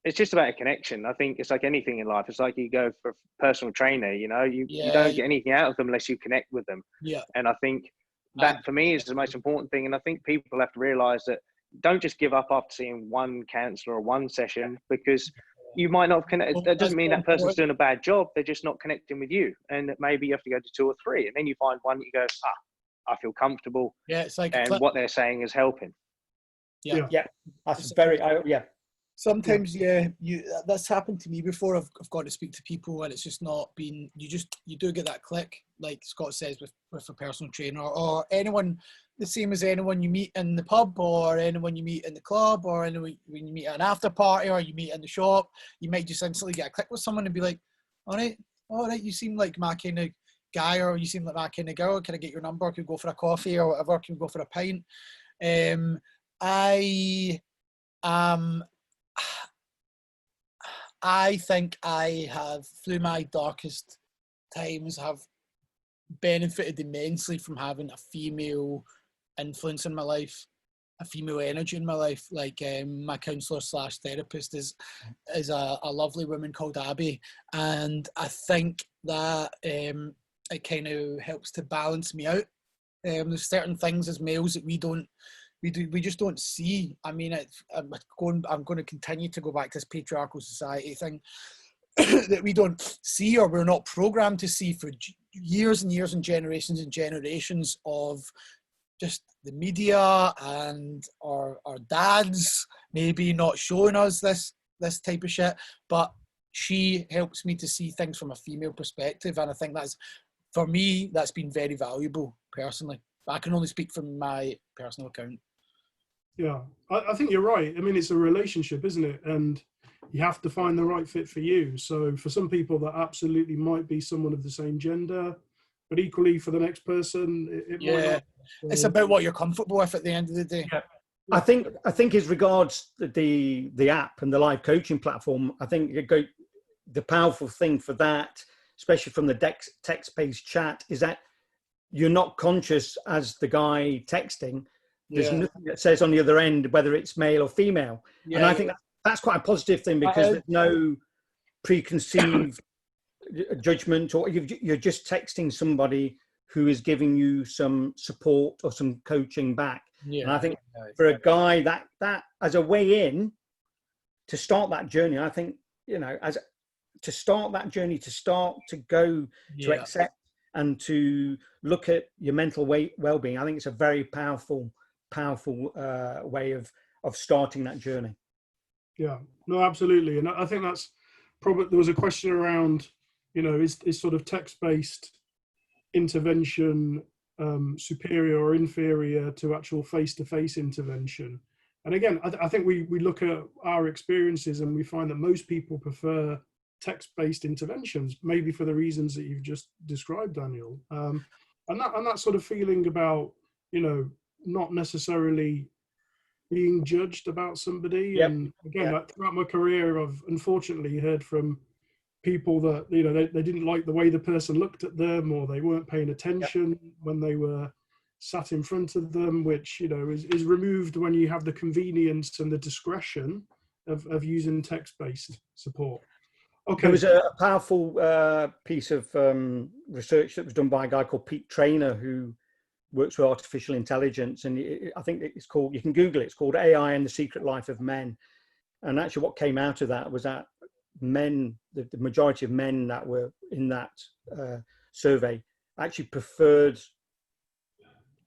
it's just about a connection. I think it's like anything in life. It's like you go for a personal trainer, you know, you don't get anything out of them unless you connect with them. Yeah. And I think that for me is the most important thing. And I think people have to realize that don't just give up after seeing one counsellor or one session, because you might not have connected. That doesn't mean that person's doing a bad job. They're just not connecting with you. And maybe you have to go to 2 or 3. And then you find one that you go, I feel comfortable. Yeah, it's like, and what they're saying is helping. Yeah. That's very, Sometimes, that's happened to me before. I've got to speak to people and it's just not been, you do get that click, like Scott says, with a personal trainer or anyone, the same as anyone you meet in the pub or anyone you meet in the club or anyone when you meet at an after party or you meet in the shop. You might just instantly get a click with someone and be like, all right, you seem like my kind of guy, or you seem like my kind of girl. Can I get your number? Can we go for a coffee or whatever? Can we go for a pint? I think I have, through my darkest times, have benefited immensely from having a female influence in my life, a female energy in my life. Like my counsellor / therapist is a lovely woman called Abby, and I think that it kind of helps to balance me out. There's certain things as males that we just don't see. I mean, I'm going to continue to go back to this patriarchal society thing that we don't see, or we're not programmed to see for years and years and generations of just the media and our dads maybe not showing us this type of shit. But she helps me to see things from a female perspective, and I think that's, for me, that's been very valuable personally. I can only speak from my personal account. Yeah, I think you're right. I mean, it's a relationship, isn't it? And you have to find the right fit for you. So for some people, that absolutely might be someone of the same gender, but equally for the next person, it might not. It's about what you're comfortable with at the end of the day. Yeah. I think as regards the app and the live coaching platform, I think the powerful thing for that, especially from the text-based chat, is that you're not conscious as the guy texting. There's nothing that says on the other end whether it's male or female. And I think that's quite a positive thing, because there's no preconceived judgment, or you're just texting somebody who is giving you some support or some coaching back. And I think for a guy that as a way in to start that journey, I think, you know, to start that journey, to go to accept and to look at your mental well-being, I think it's a very powerful way of starting that journey. Yeah, no, absolutely. And I think that's probably, there was a question around, you know, is sort of text-based intervention superior or inferior to actual face-to-face intervention? And again, I think we look at our experiences and we find that most people prefer text-based interventions, maybe for the reasons that you've just described, Daniel. And that sort of feeling about, you know, not necessarily being judged about somebody. And again, throughout my career, I've unfortunately heard from people that, you know, they didn't like the way the person looked at them, or they weren't paying attention when they were sat in front of them, which, you know, is removed when you have the convenience and the discretion of using text-based support. Okay. There was a powerful piece of research that was done by a guy called Pete Traynor, who works with artificial intelligence, and I think it's called, you can Google it, it's called AI and the Secret Life of Men. And actually what came out of that was that men, the majority of men that were in that survey actually preferred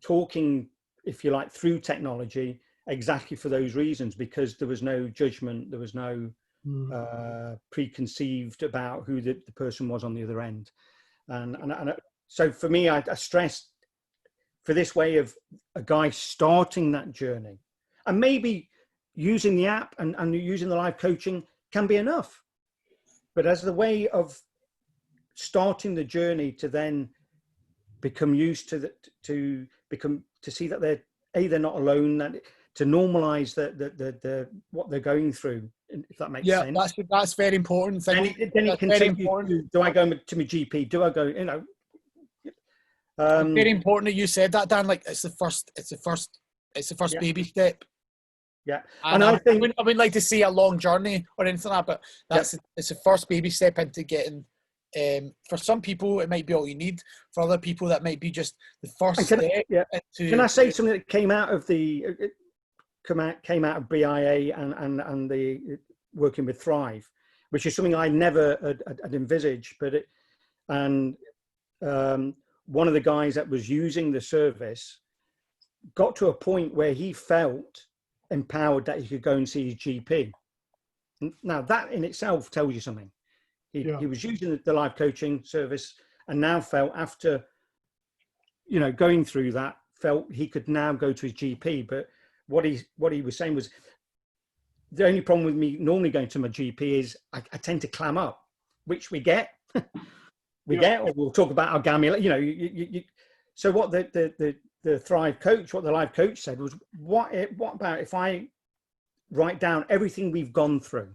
talking, if you like, through technology, exactly for those reasons, because there was no judgment, there was no preconceived about who the person was on the other end. And so for me, I stressed for this way of a guy starting that journey, and maybe using the app and using the live coaching can be enough. But as the way of starting the journey to then become used to to see that they're not alone, that to normalize the what they're going through, if that makes sense. Yeah, that's very important. Then it can take you to, do I go to my GP? Do I go, you know? It's very important that you said that, Dan. Like it's the first Yeah. baby step. Yeah, And I wouldn't like to see a long journey or anything like that, but it's the first baby step into getting. For some people, it might be all you need. For other people, that might be just the first step. Can I say something that came out of BIA and the working with Thrive, which is something I never had envisaged, one of the guys that was using the service got to a point where he felt empowered that he could go and see his GP. Now that in itself tells you something. He was using the live coaching service and now felt, after, you know, going through that, felt he could now go to his GP. But what he was saying was, the only problem with me normally going to my GP is I tend to clam up, which we get. Or we'll talk about our gamma, you know. So what the Thrive coach, what the live coach said was, what about if I write down everything we've gone through,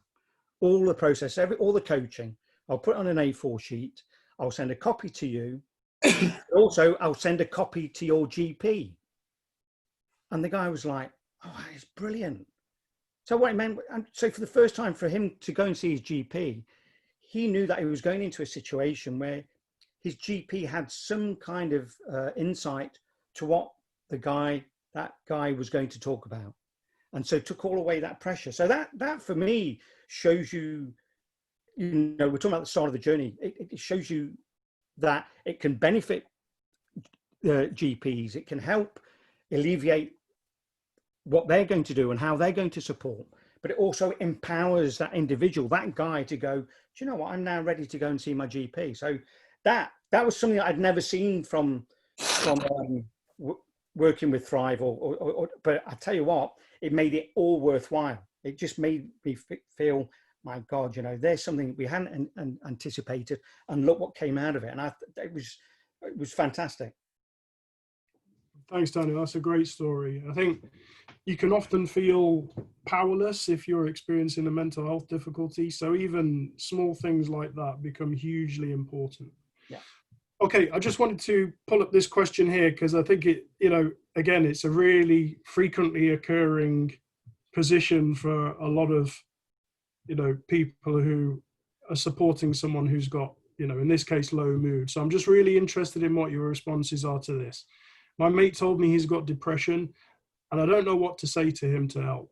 all the process, all the coaching, I'll put it on an A4 sheet, I'll send a copy to you, also I'll send a copy to your GP. And the guy was like, oh, that is brilliant. So what it meant, so for the first time for him to go and see his GP, he knew that he was going into a situation where his GP had some kind of insight to what that guy was going to talk about. And so took all away that pressure. So that for me shows you, you know, we're talking about the start of the journey. It shows you that it can benefit GPs. It can help alleviate what they're going to do and how they're going to support. But it also empowers that individual, that guy, to go, do you know what, I'm now ready to go and see my GP. So that was something that I'd never seen from working with Thrive, but I tell you what, it made it all worthwhile. It just made me feel, my God, you know, there's something we hadn't anticipated, and look what came out of it. And it was fantastic. Thanks, Daniel. That's a great story. I think you can often feel powerless if you're experiencing a mental health difficulty. So even small things like that become hugely important. Yeah. Okay, I just wanted to pull up this question here because I think it, you know, again, it's a really frequently occurring position for a lot of, you know, people who are supporting someone who's got, you know, in this case, low mood. So I'm just really interested in what your responses are to this. My mate told me he's got depression and I don't know what to say to him to help.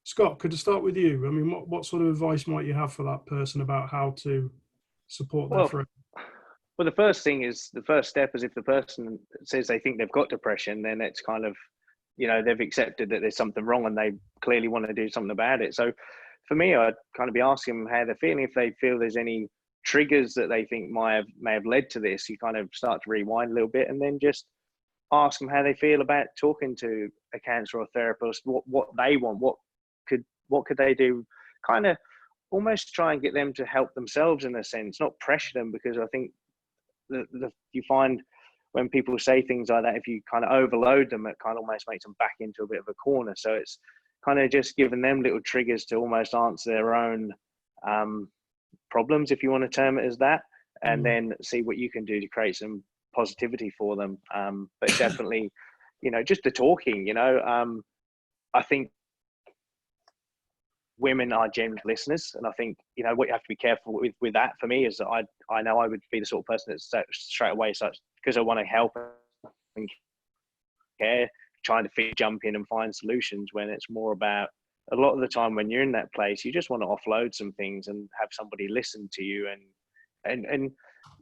Scott, could I start with you? I mean, what sort of advice might you have for that person about how to support their friend? Well, the first step is, if the person says they think they've got depression, then it's kind of, you know, they've accepted that there's something wrong and they clearly want to do something about it. So for me, I'd kind of be asking them how they're feeling. If they feel there's any triggers that they think may have led to this, you kind of start to rewind a little bit and then just ask them how they feel about talking to a counsellor or therapist, what they want, what could they do, kind of almost try and get them to help themselves in a sense, not pressure them, because I think you find when people say things like that, if you kind of overload them, it kind of almost makes them back into a bit of a corner. So it's kind of just giving them little triggers to almost answer their own problems, if you want to term it as that, and then see what you can do to create some positivity for them. But definitely, you know, just the talking, you know, I think women are genuine listeners, and I think what you have to be careful with that. For me, is that I know I would be the sort of person that's straight away such, because I want to help and care, trying to jump in and find solutions, when it's more about, a lot of the time when you're in that place, you just want to offload some things and have somebody listen to you. And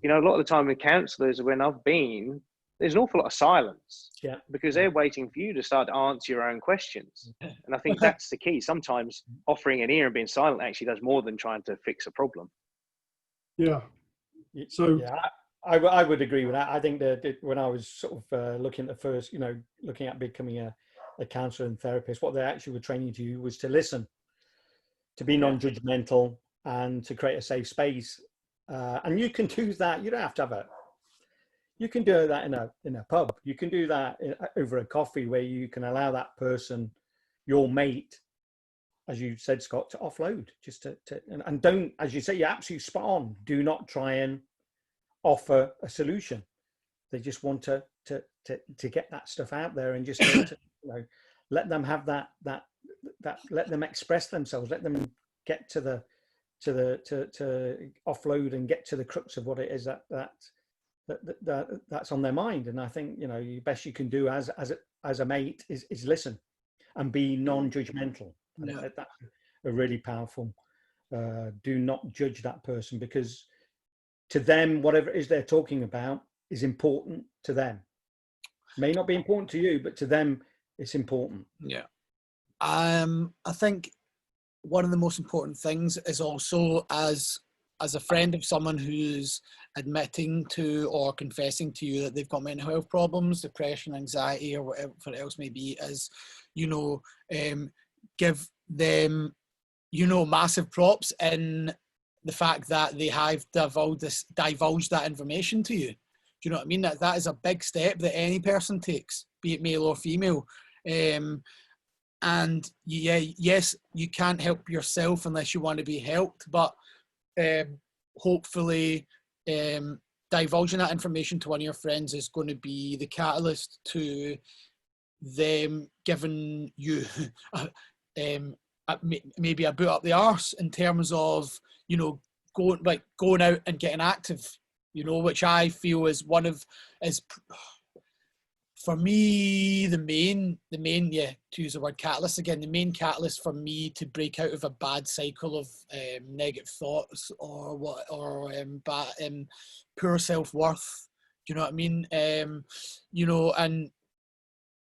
a lot of the time with counsellors, when I've been, there's an awful lot of silence, because they're waiting for you to start to answer your own questions. And I think that's the key. Sometimes offering an ear and being silent actually does more than trying to fix a problem. Yeah. So I would agree with that. I think that when I was sort of looking at looking at becoming a counsellor and therapist, what they actually were training you was to listen, to be non-judgmental, and to create a safe space. And you can do that. You don't have to have you can do that in a pub. You can do that over a coffee, where you can allow that person, your mate, as you said, Scott, to offload, just and don't, as you say, you're absolutely spot on. Do not try and offer a solution. They just want to get that stuff out there, and just let them have that let them express themselves, let them get to offload and get to the crux of what it is that's on their mind. And I think the best you can do as a mate is listen and be non-judgmental. That's a really powerful. Do not judge that person, because to them, whatever it is they're talking about is important to them. May not be important to you, but to them, it's important. Yeah. I think one of the most important things is also, as a friend of someone who's admitting to or confessing to you that they've got mental health problems, depression, anxiety, or whatever else may be, is, give them, massive props in the fact that they have divulged that information to you. Do you know what I mean? That is a big step that any person takes, be it male or female. And yes, you can't help yourself unless you want to be helped, but hopefully divulging that information to one of your friends is going to be the catalyst to them giving you maybe a boot up the arse, in terms of going out and getting active, which I feel is for me, the main, to use the word catalyst again, the main catalyst for me to break out of a bad cycle of negative thoughts or poor self-worth. Do you know what I mean? And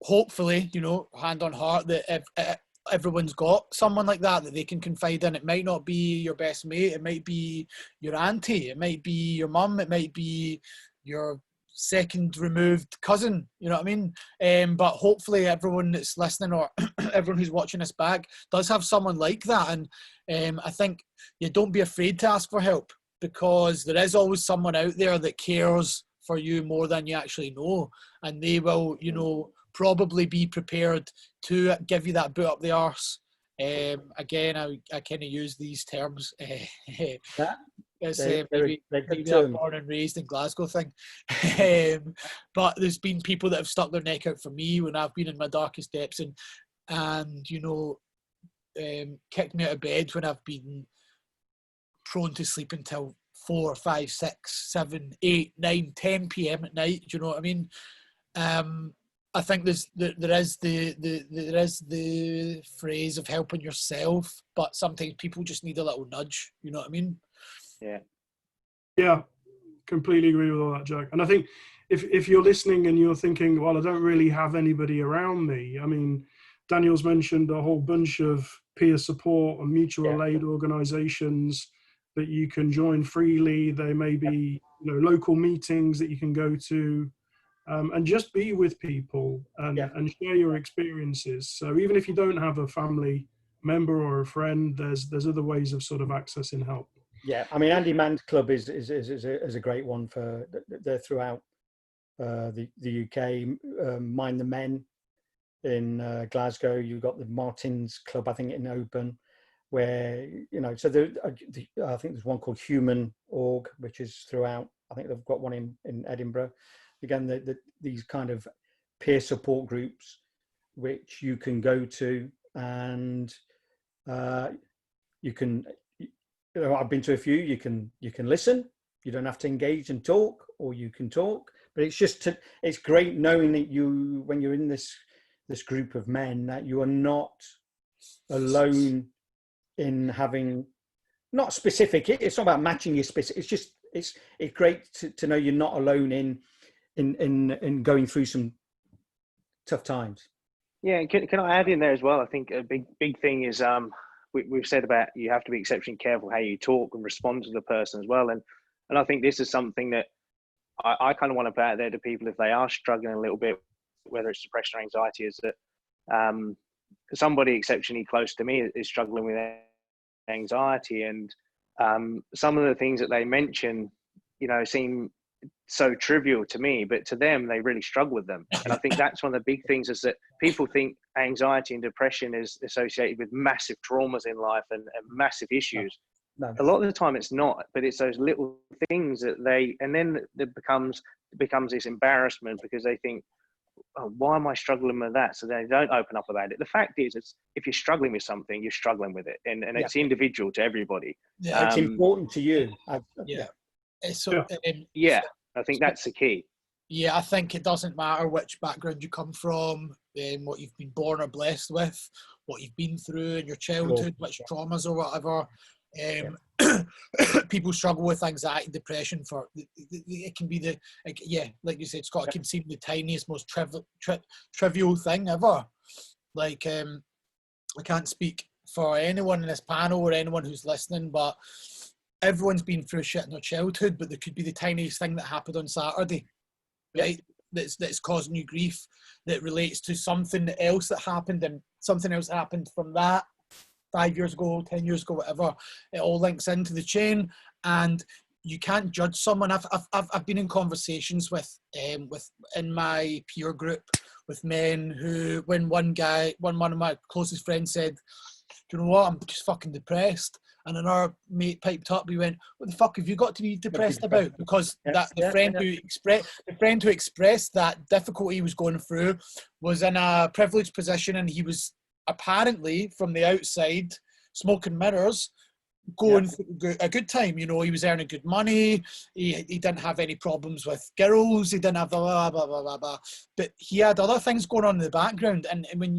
hopefully, hand on heart, that everyone's got someone like that they can confide in. It might not be your best mate, it might be your auntie, it might be your mum, it might be your second removed cousin, you know what I mean? But hopefully everyone that's listening, or everyone who's watching us back, does have someone like that. And I think don't be afraid to ask for help, because there is always someone out there that cares for you more than you actually know, and they will probably be prepared to give you that boot up the arse. Again, I kind of use these terms. It's maybe a born and raised in Glasgow thing. But there's been people that have stuck their neck out for me when I've been in my darkest depths, and kicked me out of bed when I've been prone to sleep until 4, 5, 6, 7, 8, 9, 10 p.m. at night. Do you know what I mean? I think there is the phrase of helping yourself, but sometimes people just need a little nudge. You know what I mean? Yeah, completely agree with all that, Jack. And I think if you're listening and you're thinking, well, I don't really have anybody around me. I mean, Daniel's mentioned a whole bunch of peer support and mutual aid organizations that you can join freely. There may be local meetings that you can go to. And just be with people and share your experiences. So even if you don't have a family member or a friend, there's other ways of sort of accessing help. Yeah, I mean, Andy Mann's club is a great one for they're throughout the UK. Mind the Men in Glasgow. You've got the Martins Club, I think, in Oban, where so I think there's one called Human Org, which is throughout. I think they've got one in Edinburgh. Again, these kind of peer support groups which you can go to, and I've been to a few. You can listen. You don't have to engage and talk, or you can talk. But it's great knowing that when you're in this group of men, that you are not alone in having not specific. It's not about matching your specific. It's just it's great to know you're not alone in going through some tough times. Yeah, can I add in there as well? I think a big thing is we've said about you have to be exceptionally careful how you talk and respond to the person as well. And I think this is something that I kind of want to put out there to people if they are struggling a little bit, whether it's depression or anxiety, is that somebody exceptionally close to me is struggling with anxiety, and some of the things that they mention, seem so trivial to me, but to them, they really struggle with them. And I think that's one of the big things, is that people think anxiety and depression is associated with massive traumas in life and massive issues. No. A lot of the time it's not, but it's those little things that and then it becomes this embarrassment, because they think, oh, why am I struggling with that? So they don't open up about it. The fact is, if you're struggling with something, you're struggling with it, and it's individual to everybody. Yeah, it's important to you. Yeah, I think that's the key. Yeah, I think it doesn't matter which background you come from, what you've been born or blessed with, what you've been through in your childhood, which traumas or whatever. People struggle with anxiety and depression for it can be like you said, Scott, it can seem the tiniest, most trivial thing ever. Like I can't speak for anyone in this panel or anyone who's listening, but everyone's been through shit in their childhood, but there could be the tiniest thing that happened on Saturday, right? That's causing you grief, that relates to something else that happened, and something else happened from that 5 years ago, 10 years ago, whatever. It all links into the chain, and you can't judge someone. I've been in conversations with in my peer group with men who, when one of my closest friends said, "Do you know what? I'm just fucking depressed," and another mate piped up. He went, "What the fuck have you got to be depressed about?" Because the friend who expressed that difficulty he was going through was in a privileged position, and he was apparently from the outside smoking mirrors, going through a good time. He was earning good money. He didn't have any problems with girls. He didn't have blah blah blah blah blah. But he had other things going on in the background. And when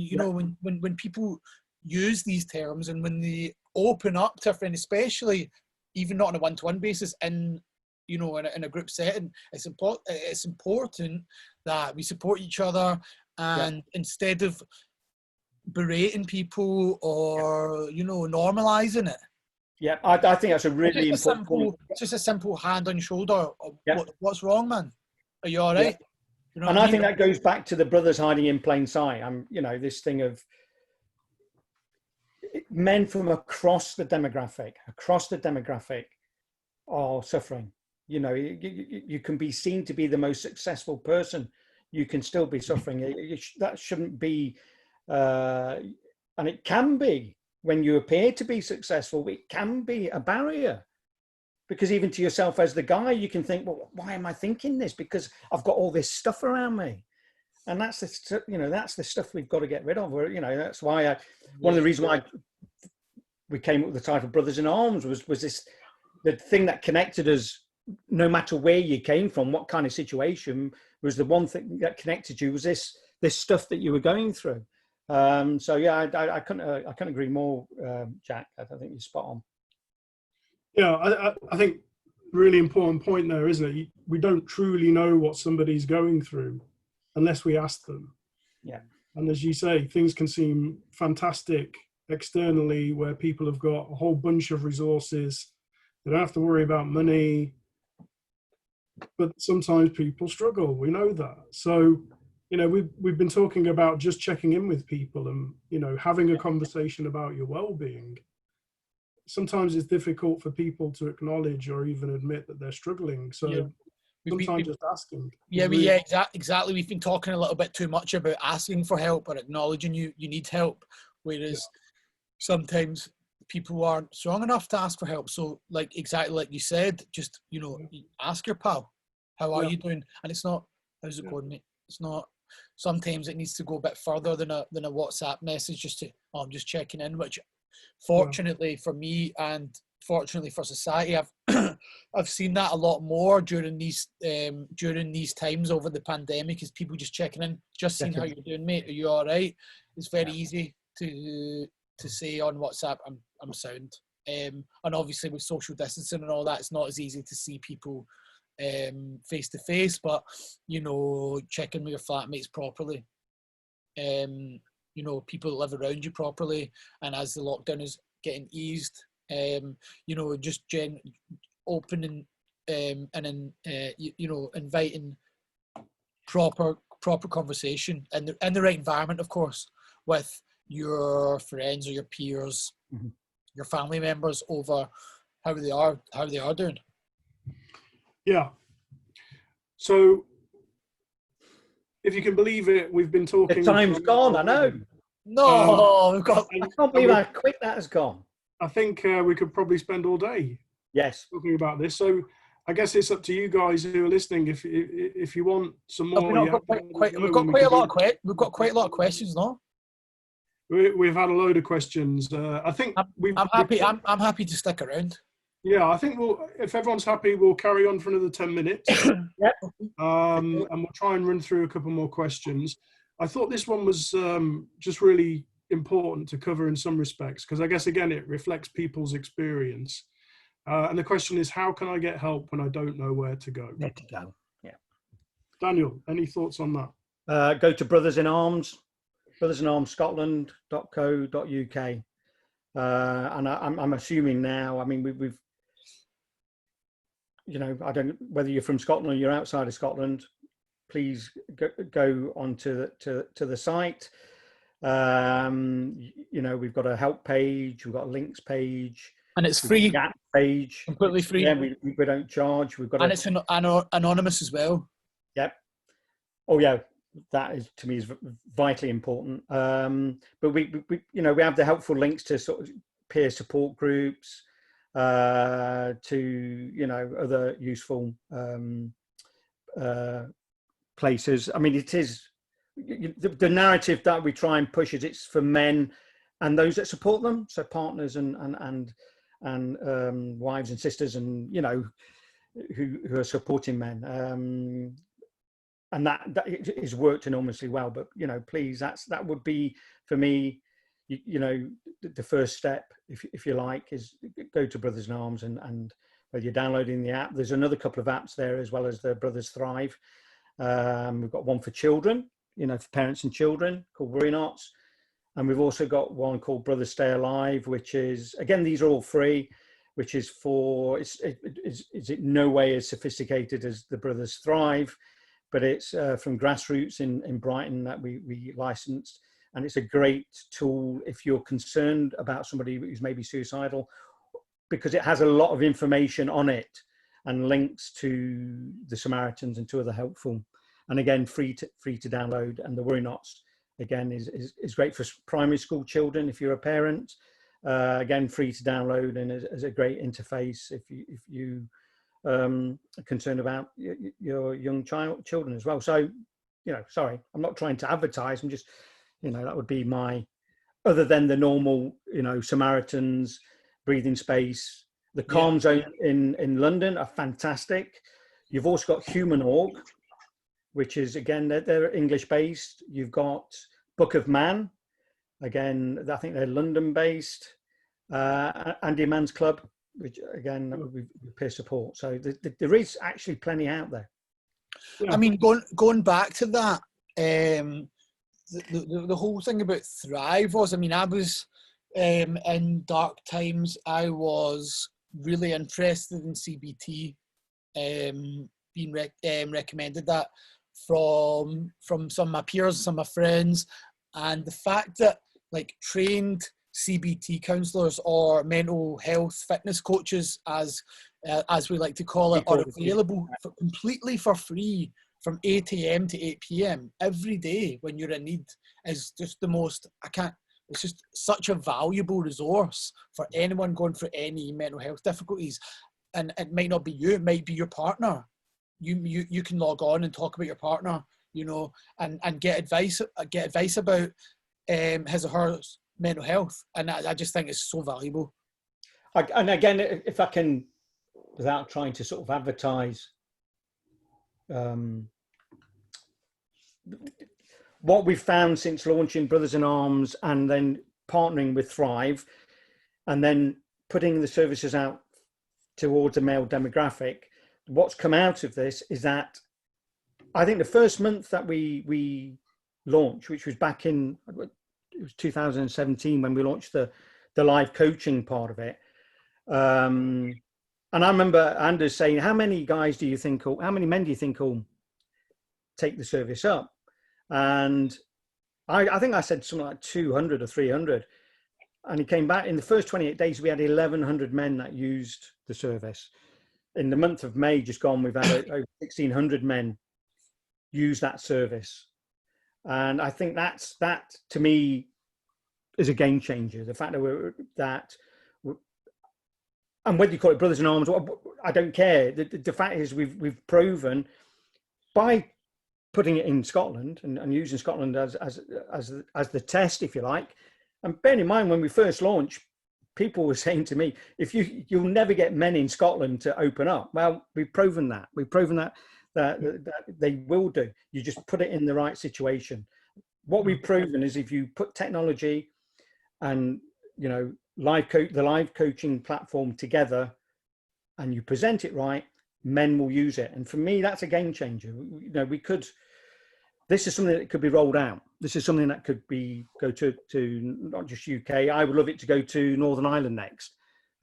when people use these terms, and when they open up to a friend, especially even not on a one-to-one basis, in a group setting, it's important that we support each other, and instead of berating people or normalizing it. Yeah, I think that's a really important point. Just a simple hand on your shoulder. What's wrong, man? Are you all right? And I think that goes back to the brothers hiding in plain sight. This thing of men from across the demographic are suffering. You can be seen to be the most successful person, you can still be suffering. That shouldn't be, and it can be when you appear to be successful. It can be a barrier, because even to yourself as the guy, you can think, well, why am I thinking this? Because I've got all this stuff around me. And that's the stuff we've got to get rid of. That's why one of the reasons why we came up with the title Brothers in Arms was this, the thing that connected us, no matter where you came from, what kind of situation, was the one thing that connected you was this stuff that you were going through. I couldn't agree more, Jack. I think you're spot on. Yeah, I think really important point there, isn't it? We don't truly know what somebody's going through unless we ask them. Yeah. And as you say, things can seem fantastic externally, where people have got a whole bunch of resources. They don't have to worry about money. But sometimes people struggle. We know that. So, we've been talking about just checking in with people and, having a conversation about your well-being. Sometimes it's difficult for people to acknowledge or even admit that they're struggling. So sometimes just asking. Exactly. We've been talking a little bit too much about asking for help or acknowledging you need help, whereas sometimes people aren't strong enough to ask for help. So, exactly like you said, just ask your pal, how are you doing? And it's not, how's it going, mate? It's not. Sometimes it needs to go a bit further than a WhatsApp message, just to, I'm just checking in, which fortunately for me and fortunately for society, I've seen that a lot more during these times over the pandemic, is people just checking in, just seeing how you're doing, mate. Are you all right? It's very easy to say on WhatsApp, I'm sound. And obviously with social distancing and all that, it's not as easy to see people face to face, but you know, checking with your flatmates properly, you know, people that live around you properly, and as the lockdown is getting eased, you know, just opening and you know, inviting proper conversation and the right environment, of course, with your friends or your peers, your family members, over how they are doing. Yeah. So, if you can believe it, we've been talking. The time's gone. I know. No, we've got. I can't believe how quick that has gone. I think we could probably spend all day. Yes. Talking about this. So, I guess it's up to you guys who are listening. If you want some more, We've got quite a lot of questions, no? We've had a load of questions. I think I'm happy to stick around. Yeah, I think if everyone's happy, we'll carry on for another 10 minutes. Yep. And we'll try and run through a couple more questions. I thought this one was just really important to cover in some respects, because I guess, again, it reflects people's experience. And the question is, how can I get help when I don't know where to go? Where to go, yeah. Daniel, any thoughts on that? Go to Brothers in Arms, brothersinarmsscotland.co.uk. And I'm assuming now, I mean, we've, you know, I don't, whether you're from Scotland or you're outside of Scotland, please go onto the site. You know, we've got a help page, we've got a links page, and it's free. Gap page, completely free. Yeah, we don't charge. We've got, and it's anonymous as well. Yep. Oh yeah, that is, to me, is vitally important. But we you know, we have the helpful links to sort of peer support groups, to, you know, other useful places. I mean, it is the narrative that we try and push is it's for men and those that support them, so partners and wives and sisters, and you know, who are supporting men. And that is worked enormously well. But you know, please, that would be for me, you know, the first step, if you like, is go to Brothers in Arms, and whether you're downloading the app, there's another couple of apps there, as well as the Brothers Thrive. We've got one for children, you know, for parents and children, called Worry Nots, and we've also got one called Brothers Stay Alive, which is, again, these are all free, which is for, is it no way as sophisticated as the Brothers Thrive, but it's from Grassroots in Brighton that we licensed. And it's a great tool if you're concerned about somebody who's maybe suicidal, because it has a lot of information on it and links to the Samaritans and to other helpful, and again, free to download. And the Worry Nots, again, is great for primary school children if you're a parent. Again, free to download, and is a great interface if you are concerned about your young children as well. So, you know, sorry, I'm not trying to advertise. I'm just, you know, that would be my, other than the normal, you know, Samaritans, Breathing Space, the Calm Zone in London are fantastic. You've also got Human.org, which is, again, they're English based. You've got Book of Man, again, I think they're London based. Andy Mann's Club, which again, we peer support. So there is actually plenty out there. Yeah. I mean, going back to that, the whole thing about Thrive was, I mean, I was in dark times, I was really interested in CBT, being recommended that from some of my peers, some of my friends, and the fact that like trained CBT counsellors or mental health fitness coaches, as we like to call it, are available completely for free from 8 a.m. to 8 p.m. every day when you're in need, is just the most, it's just such a valuable resource for anyone going through any mental health difficulties. And it might not be you, it might be your partner. You can log on and talk about your partner, you know, and get advice about his or her mental health, and I just think it's so valuable. And again, if I can, without trying to sort of advertise, what we've found since launching Brothers in Arms and then partnering with Thrive and then putting the services out towards a male demographic, what's come out of this is that I think the first month that we launched, which was back in, it was 2017 when we launched the live coaching part of it. And I remember Anders saying, how many guys do you think, or how many men do you think will take the service up? And I think I said something like 200 or 300. And he came back in the first 28 days, we had 1,100 men that used the service. In the month of May, just gone, we've had over 1,600 men use that service. And I think that to me is a game changer. The fact that and whether you call it Brothers in Arms, I don't care. The fact is we've proven by putting it in Scotland and using Scotland as the test, if you like. And bearing in mind, when we first launched, people were saying to me, you'll never get men in Scotland to open up. Well, we've proven that. We've proven that they will do. You just put it in the right situation. What we've proven is if you put technology and, you know, the live coaching platform together and you present it right, men will use it. And for me, that's a game changer. You know, this is something that could be rolled out. This is something that could go to not just UK. I would love it to go to Northern Ireland next.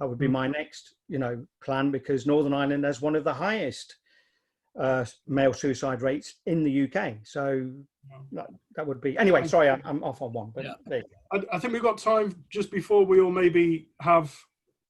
That would be my next, you know, plan, because Northern Ireland has one of the highest male suicide rates in the UK. So that would be, anyway, sorry, I'm off on one, but there you go. I think we've got time just before we all maybe have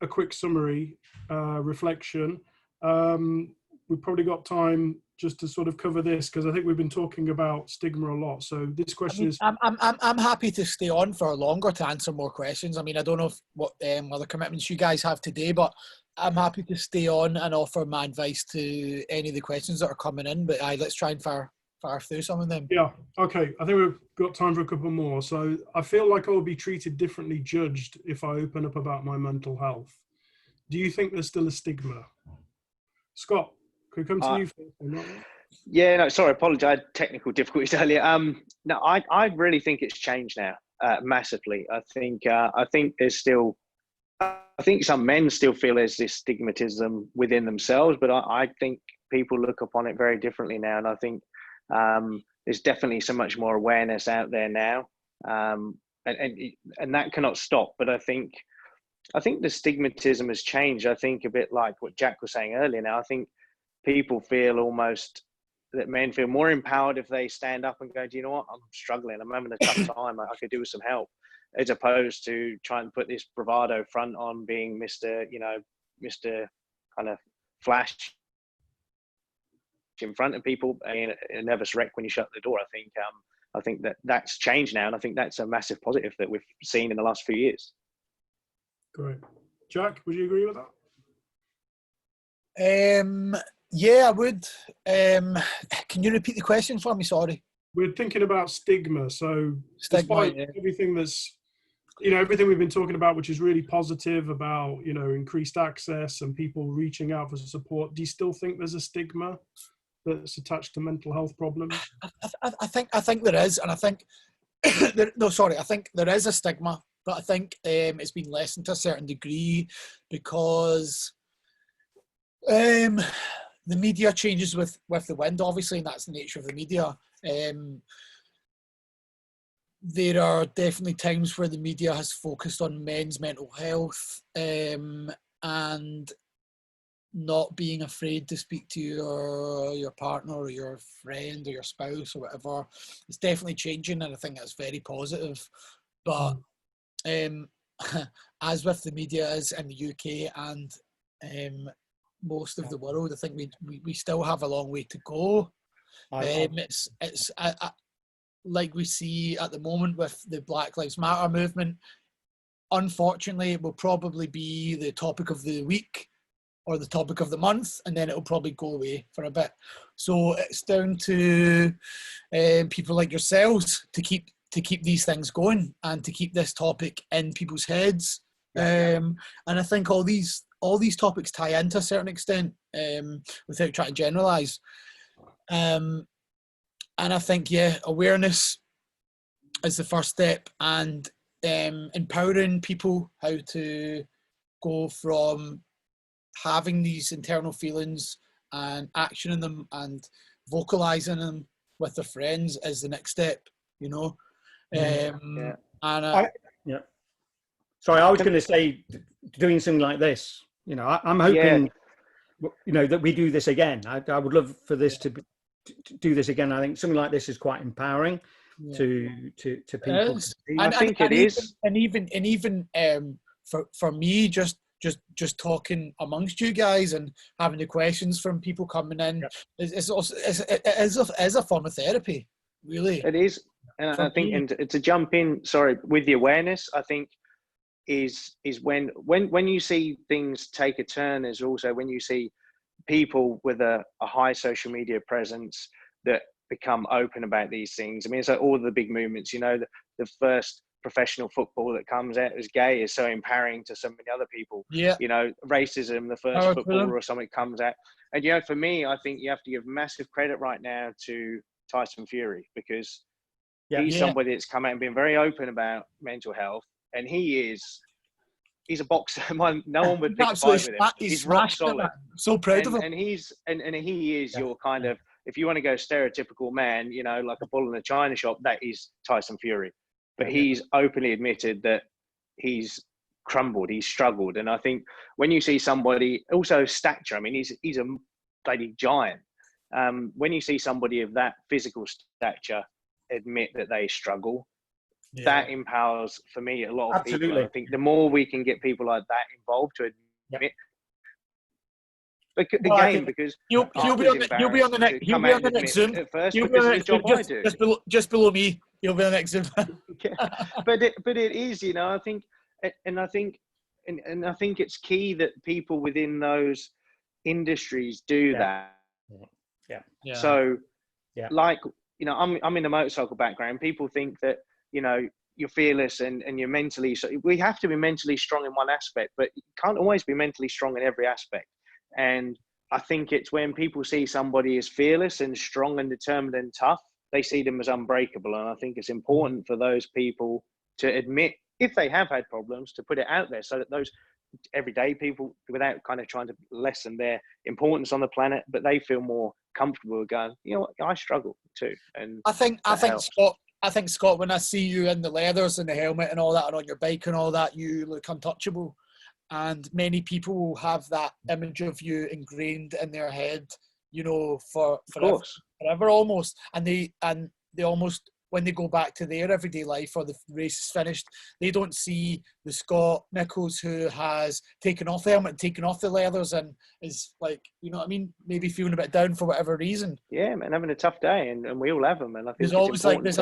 a quick summary reflection. We've probably got time just to sort of cover this, because I think we've been talking about stigma a lot. So this question is... I'm happy to stay on for longer to answer more questions. I mean, I don't know what other commitments you guys have today, but I'm happy to stay on and offer my advice to any of the questions that are coming in. But let's try and fire through some of them. Yeah, okay. I think we've got time for a couple more. So I feel like I will be treated differently, judged if I open up about my mental health. Do you think there's still a stigma? Scott, could we come to you first on that one? Yeah, no, sorry, apologize. I had technical difficulties earlier. No, I really think it's changed now massively. I think there's still, I think some men still feel there's this stigmatism within themselves, but I think people look upon it very differently now. And I think there's definitely so much more awareness out there now, and that cannot stop. But I think the stigmatism has changed. I think a bit like what Jack was saying earlier. Now I think people feel almost that men feel more empowered if they stand up and go, do you know what, I'm struggling, I'm having a tough time, I could do with some help, as opposed to trying to put this bravado front on, being Mr. kind of flash in front of people, and a nervous wreck when you shut the door. I think that's changed now, and I think that's a massive positive that we've seen in the last few years. Great. Jack, would you agree with that? Yeah, I would. Can you repeat the question for me? Sorry. We're thinking about stigma. So despite everything that's, everything we've been talking about, which is really positive about, increased access and people reaching out for support, do you still think there's a stigma that's attached to mental health problems? I think there is, and I think I think there is a stigma, but I think it's been lessened to a certain degree because the media changes with the wind, obviously, and that's the nature of the media. There are definitely times where the media has focused on men's mental health and not being afraid to speak to your partner or your friend or your spouse or whatever. It's definitely changing, and I think that's very positive. But as with the media is in the UK and most of the world, I think we still have a long way to go. It's like we see at the moment with the Black Lives Matter movement. Unfortunately, it will probably be the topic of the week or the topic of the month, and then it'll probably go away for a bit. So it's down to people like yourselves to keep keep these things going and to keep this topic in people's heads. And I think all these topics tie in to a certain extent, without trying to generalize. And I think, awareness is the first step, and empowering people how to go from having these internal feelings and actioning them and vocalizing them with their friends is the next step, you know. And Sorry, I was going to say, doing something like this, you know, I'm hoping, you know, that we do this again. I would love for this to do this again. I think something like this is quite empowering to people. I think it is. And even for me, just talking amongst you guys and having the questions from people coming in is a form of therapy, really. It is. And I think, and to jump in, with the awareness, I think is when you see things take a turn, is also when you see people with a high social media presence that become open about these things. I mean, it's like all the big movements, you know, the first professional football that comes out as gay is so empowering to so many other people. Yeah. You know, racism, the first footballer or something comes out. And, you know, for me, I think you have to give massive credit right now to Tyson Fury, because he's somebody that's come out and been very open about mental health. And he's a boxer. No one would pick a fight with him. He's rock solid. So proud of him. And he is your kind of, if you want to go stereotypical man, you know, like a bull in a china shop, that is Tyson Fury. But he's openly admitted that he's crumbled, he's struggled. And I think when you see somebody, also stature, I mean, he's a bloody giant. When you see somebody of that physical stature admit that they struggle, that empowers, for me, a lot of people. I think the more we can get people like that involved to admit, because you'll be on the next Zoom. At first, because of the job I do. Just below me, you'll be on the next Zoom. But it is, you know, I think it's key that people within those industries do that. Yeah. So, like, you know, I'm in a motorcycle background. People think that, you know, you're fearless and you're mentally, so we have to be mentally strong in one aspect, but you can't always be mentally strong in every aspect. And I think it's when people see somebody as fearless and strong and determined and tough, they see them as unbreakable. And I think it's important for those people to admit, if they have had problems, to put it out there so that those everyday people, without kind of trying to lessen their importance on the planet, but they feel more comfortable going, you know what, I struggle too. And I think Scott, when I see you in the leathers and the helmet and all that, and on your bike and all that, you look untouchable. And many people will have that image of you ingrained in their head, you know, forever almost. And they almost, when they go back to their everyday life or the race is finished, they don't see the Scott Nicholls who has taken off the helmet and taken off the leathers and is like, you know what I mean, maybe feeling a bit down for whatever reason. Yeah, man, having a tough day, and we all have them. And I think there's always like there's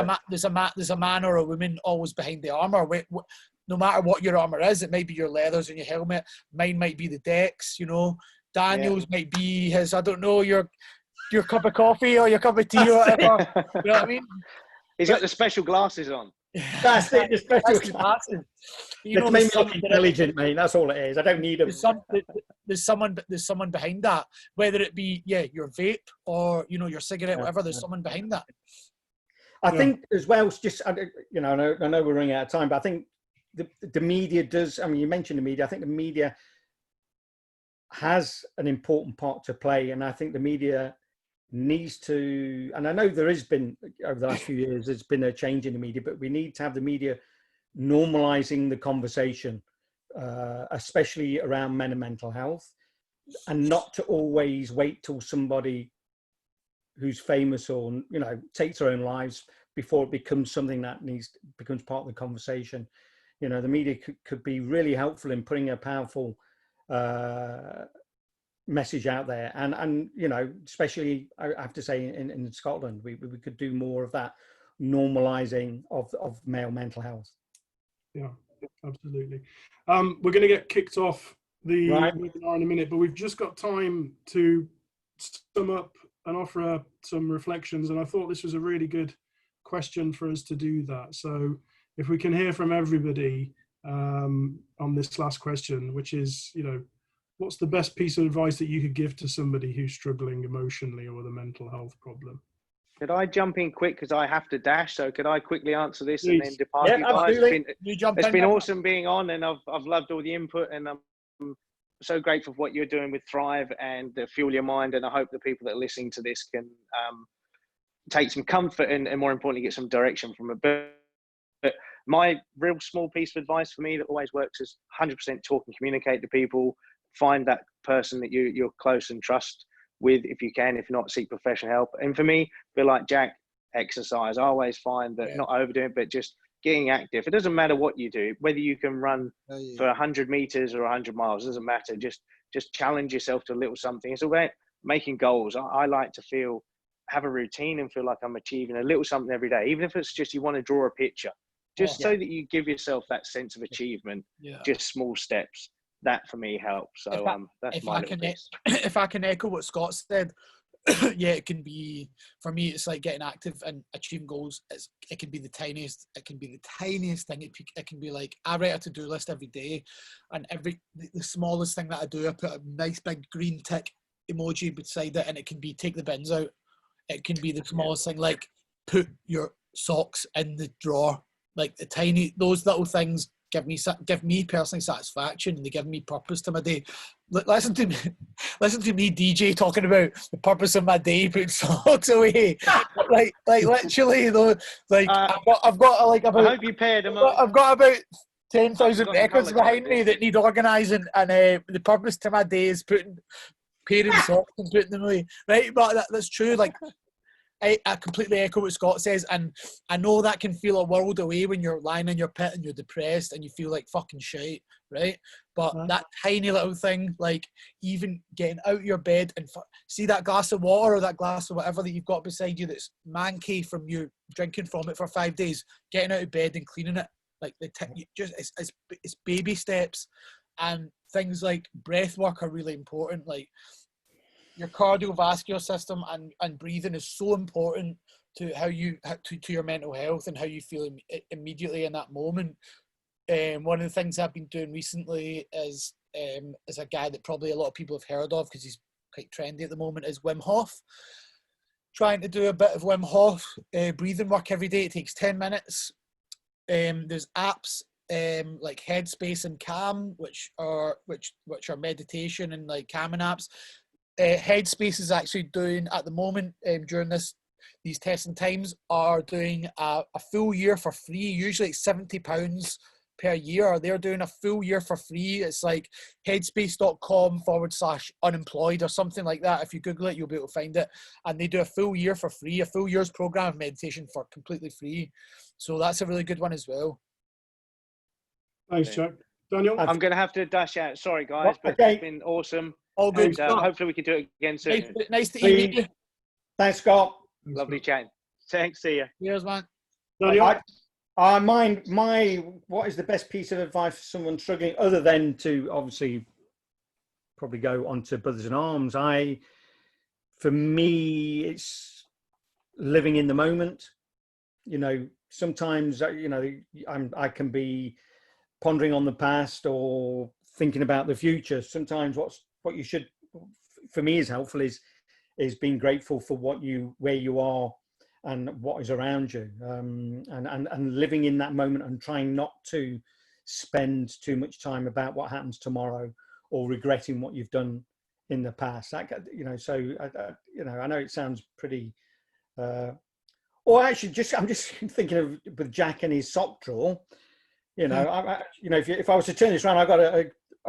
a man or a woman always behind the armor. No matter what your armor is, it might be your leathers and your helmet. Mine might be the decks, you know. Daniel's might be his, I don't know, your cup of coffee or your cup of tea or whatever. You know what I mean? He's got the special glasses on. That's it, the special glasses. You know, make me look intelligent, mate. That's all it is. I don't need them. There's someone behind that. Whether it be your vape or, you know, your cigarette, whatever. There's someone behind that. I think as well. Just, you know, I know we're running out of time, but I think the media does. I mean, you mentioned the media. I think the media has an important part to play, and I think the media needs to, and I know there has been over the last few years, there's been a change in the media, but we need to have the media normalizing the conversation, especially around men and mental health, and not to always wait till somebody who's famous or, you know, takes their own lives before it becomes something that becomes part of the conversation. You know, the media could be really helpful in putting a powerful message out there, and you know, especially I have to say in Scotland, we could do more of that normalizing of male mental health. Yeah, absolutely. We're going to get kicked off the webinar in a minute, but we've just got time to sum up and offer some reflections, and I thought this was a really good question for us to do that. So if we can hear from everybody on this last question, which is, what's the best piece of advice that you could give to somebody who's struggling emotionally or with a mental health problem? Could I jump in quick because I have to dash? So could I quickly answer this Please. and then depart? Yeah, you guys? absolutely. It's been awesome being on, and I've loved all the input, and I'm so grateful for what you're doing with Thrive and Fuel Your Mind. And I hope the people that are listening to this can take some comfort and more importantly, get some direction from it. But my real small piece of advice for me that always works is 100% talk and communicate to people. Find that person that you're close and trust with if you can. If not, seek professional help. And for me, feel like Jack, exercise. I always find that not overdoing it, but just getting active. It doesn't matter what you do, whether you can run for 100 meters or 100 miles, it doesn't matter. Just challenge yourself to a little something. It's about making goals. I like to have a routine and feel like I'm achieving a little something every day, even if it's just you want to draw a picture, just so that you give yourself that sense of achievement, just small steps. That for me helps. So that's my little piece. If I can echo what Scott said, it can be, for me, it's like getting active and achieving goals. It can be the tiniest thing. It can be like, I write a to-do list every day, and the smallest thing that I do, I put a nice big green tick emoji beside it, and it can be take the bins out. It can be the smallest thing, like put your socks in the drawer. Like those little things give me personally satisfaction, and they give me purpose to my day. Listen to me DJ talking about the purpose of my day, putting socks away. like literally though, like I've got like about, I hope you paired them up. I've got about 10,000 records behind me that need organising, and the purpose to my day is pairing socks and putting them away. Right, but that's true. Like I completely echo what Scott says, and I know that can feel a world away when you're lying in your pit and you're depressed and you feel like fucking shite, right? But that tiny little thing, like even getting out of your bed and see that glass of water or that glass of whatever that you've got beside you that's man cave from you drinking from it for 5 days, getting out of bed and cleaning it, like it's baby steps. And things like breath work are really important, like your cardiovascular system and breathing is so important to how you to your mental health and how you feel immediately in that moment. One of the things I've been doing recently is a guy that probably a lot of people have heard of because he's quite trendy at the moment, is Wim Hof. Trying to do a bit of Wim Hof breathing work every day. It takes 10 minutes. There's apps like Headspace and Calm, which are meditation and like calming apps. Headspace is actually doing at the moment during these testing times are doing a full year for free. Usually it's £70 per year. They're doing a full year for free. It's like headspace.com/unemployed or something like that. If you Google it, you'll be able to find it. And they do a full year for free, a full year's program of meditation for completely free. So that's a really good one as well. Thanks, Jack. Daniel? I'm going to have to dash out. Sorry, guys, but it's been awesome. All good. And, hopefully we can do it again soon. Nice to meet you. Thanks, Scott. Lovely chat. Thanks. See you. Cheers, man. Daniel? What is the best piece of advice for someone struggling, other than to obviously probably go onto Brothers in Arms? For me, it's living in the moment. Sometimes I can be pondering on the past or thinking about the future. Sometimes what you should, for me, is helpful is being grateful for where you are and what is around you, and living in that moment and trying not to spend too much time about what happens tomorrow or regretting what you've done in the past. I know it sounds pretty, or actually I'm just thinking of with Jack and his sock drawer. If I was to turn this around, I've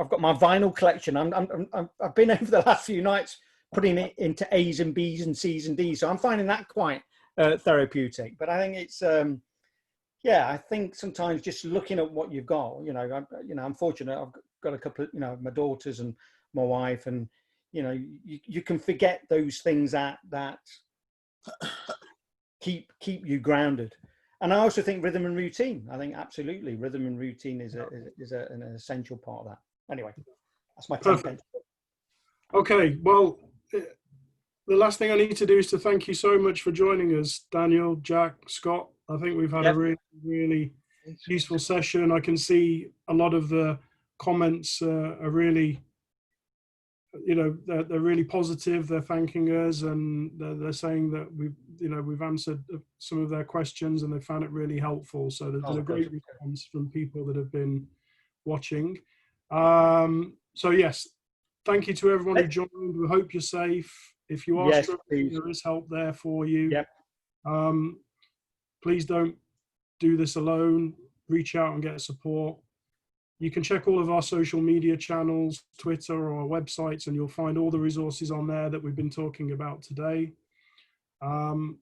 got my vinyl collection. I've been over the last few nights putting it into A's and B's and C's and D's. So I'm finding that quite therapeutic. But I think it's, I think sometimes just looking at what you've got, I'm fortunate. I've got a couple of, my daughters and my wife, and, you can forget those things that keep you grounded. And I also think rhythm and routine. I think absolutely rhythm and routine is an essential part of that. Anyway, that's my 10 pence. Okay, well, the last thing I need to do is to thank you so much for joining us, Daniel, Jack, Scott. I think we've had Yep. a really, really useful session. I can see a lot of the comments are really, you know, they're really positive. They're thanking us, and they're saying that we've answered some of their questions, and they found it really helpful. So there's been a great response from people that have been watching. So yes, thank you to everyone who joined. We hope you're safe. If you are struggling, there is help there for you. Yep. Please don't do this alone. Reach out and get support. You can check all of our social media channels, Twitter or our websites, and you'll find all the resources on there that we've been talking about today. And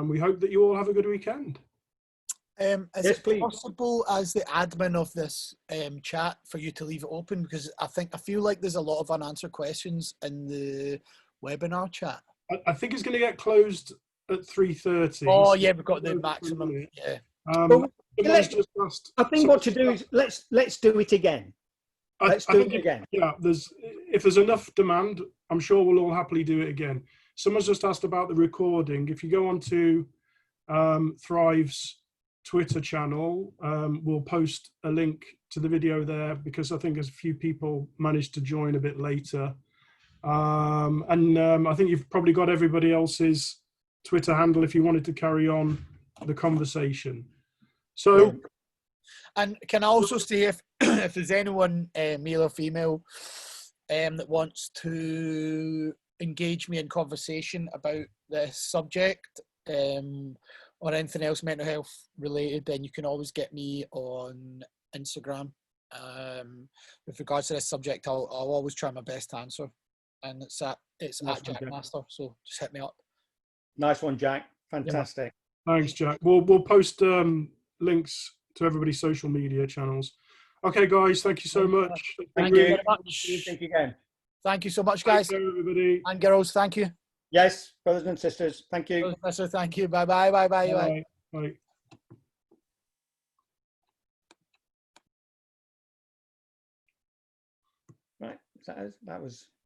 we hope that you all have a good weekend. Is it possible, as the admin of this chat, for you to leave it open? Because I feel like there's a lot of unanswered questions in the webinar chat. I think it's going to get closed at 3:30. Oh yeah, we've got the maximum. Yeah. I think what to do is let's do it again. Let's do it again. Yeah, if there's enough demand, I'm sure we'll all happily do it again. Someone's just asked about the recording. If you go onto Thrive's Twitter channel, we'll post a link to the video there, because I think there's a few people managed to join a bit later. I think you've probably got everybody else's Twitter handle if you wanted to carry on the conversation. So, and can I also say, if if there's anyone, male or female, that wants to engage me in conversation about this subject, or anything else mental health related, then you can always get me on Instagram. With regards to this subject, I'll always try my best to answer, and it's at Jackmaster. So just hit me up. Nice one, Jack. Fantastic. Yeah. Thanks, Jack. We'll post links to everybody's social media channels. Okay, guys, thank you so much. Thank you very much. Thank you again. Thank you so much, guys. Thank you, everybody. And girls, thank you. Yes, brothers and sisters, thank you. Brothers and sisters, thank you. Bye bye. Bye bye. Bye. Bye. Right, that was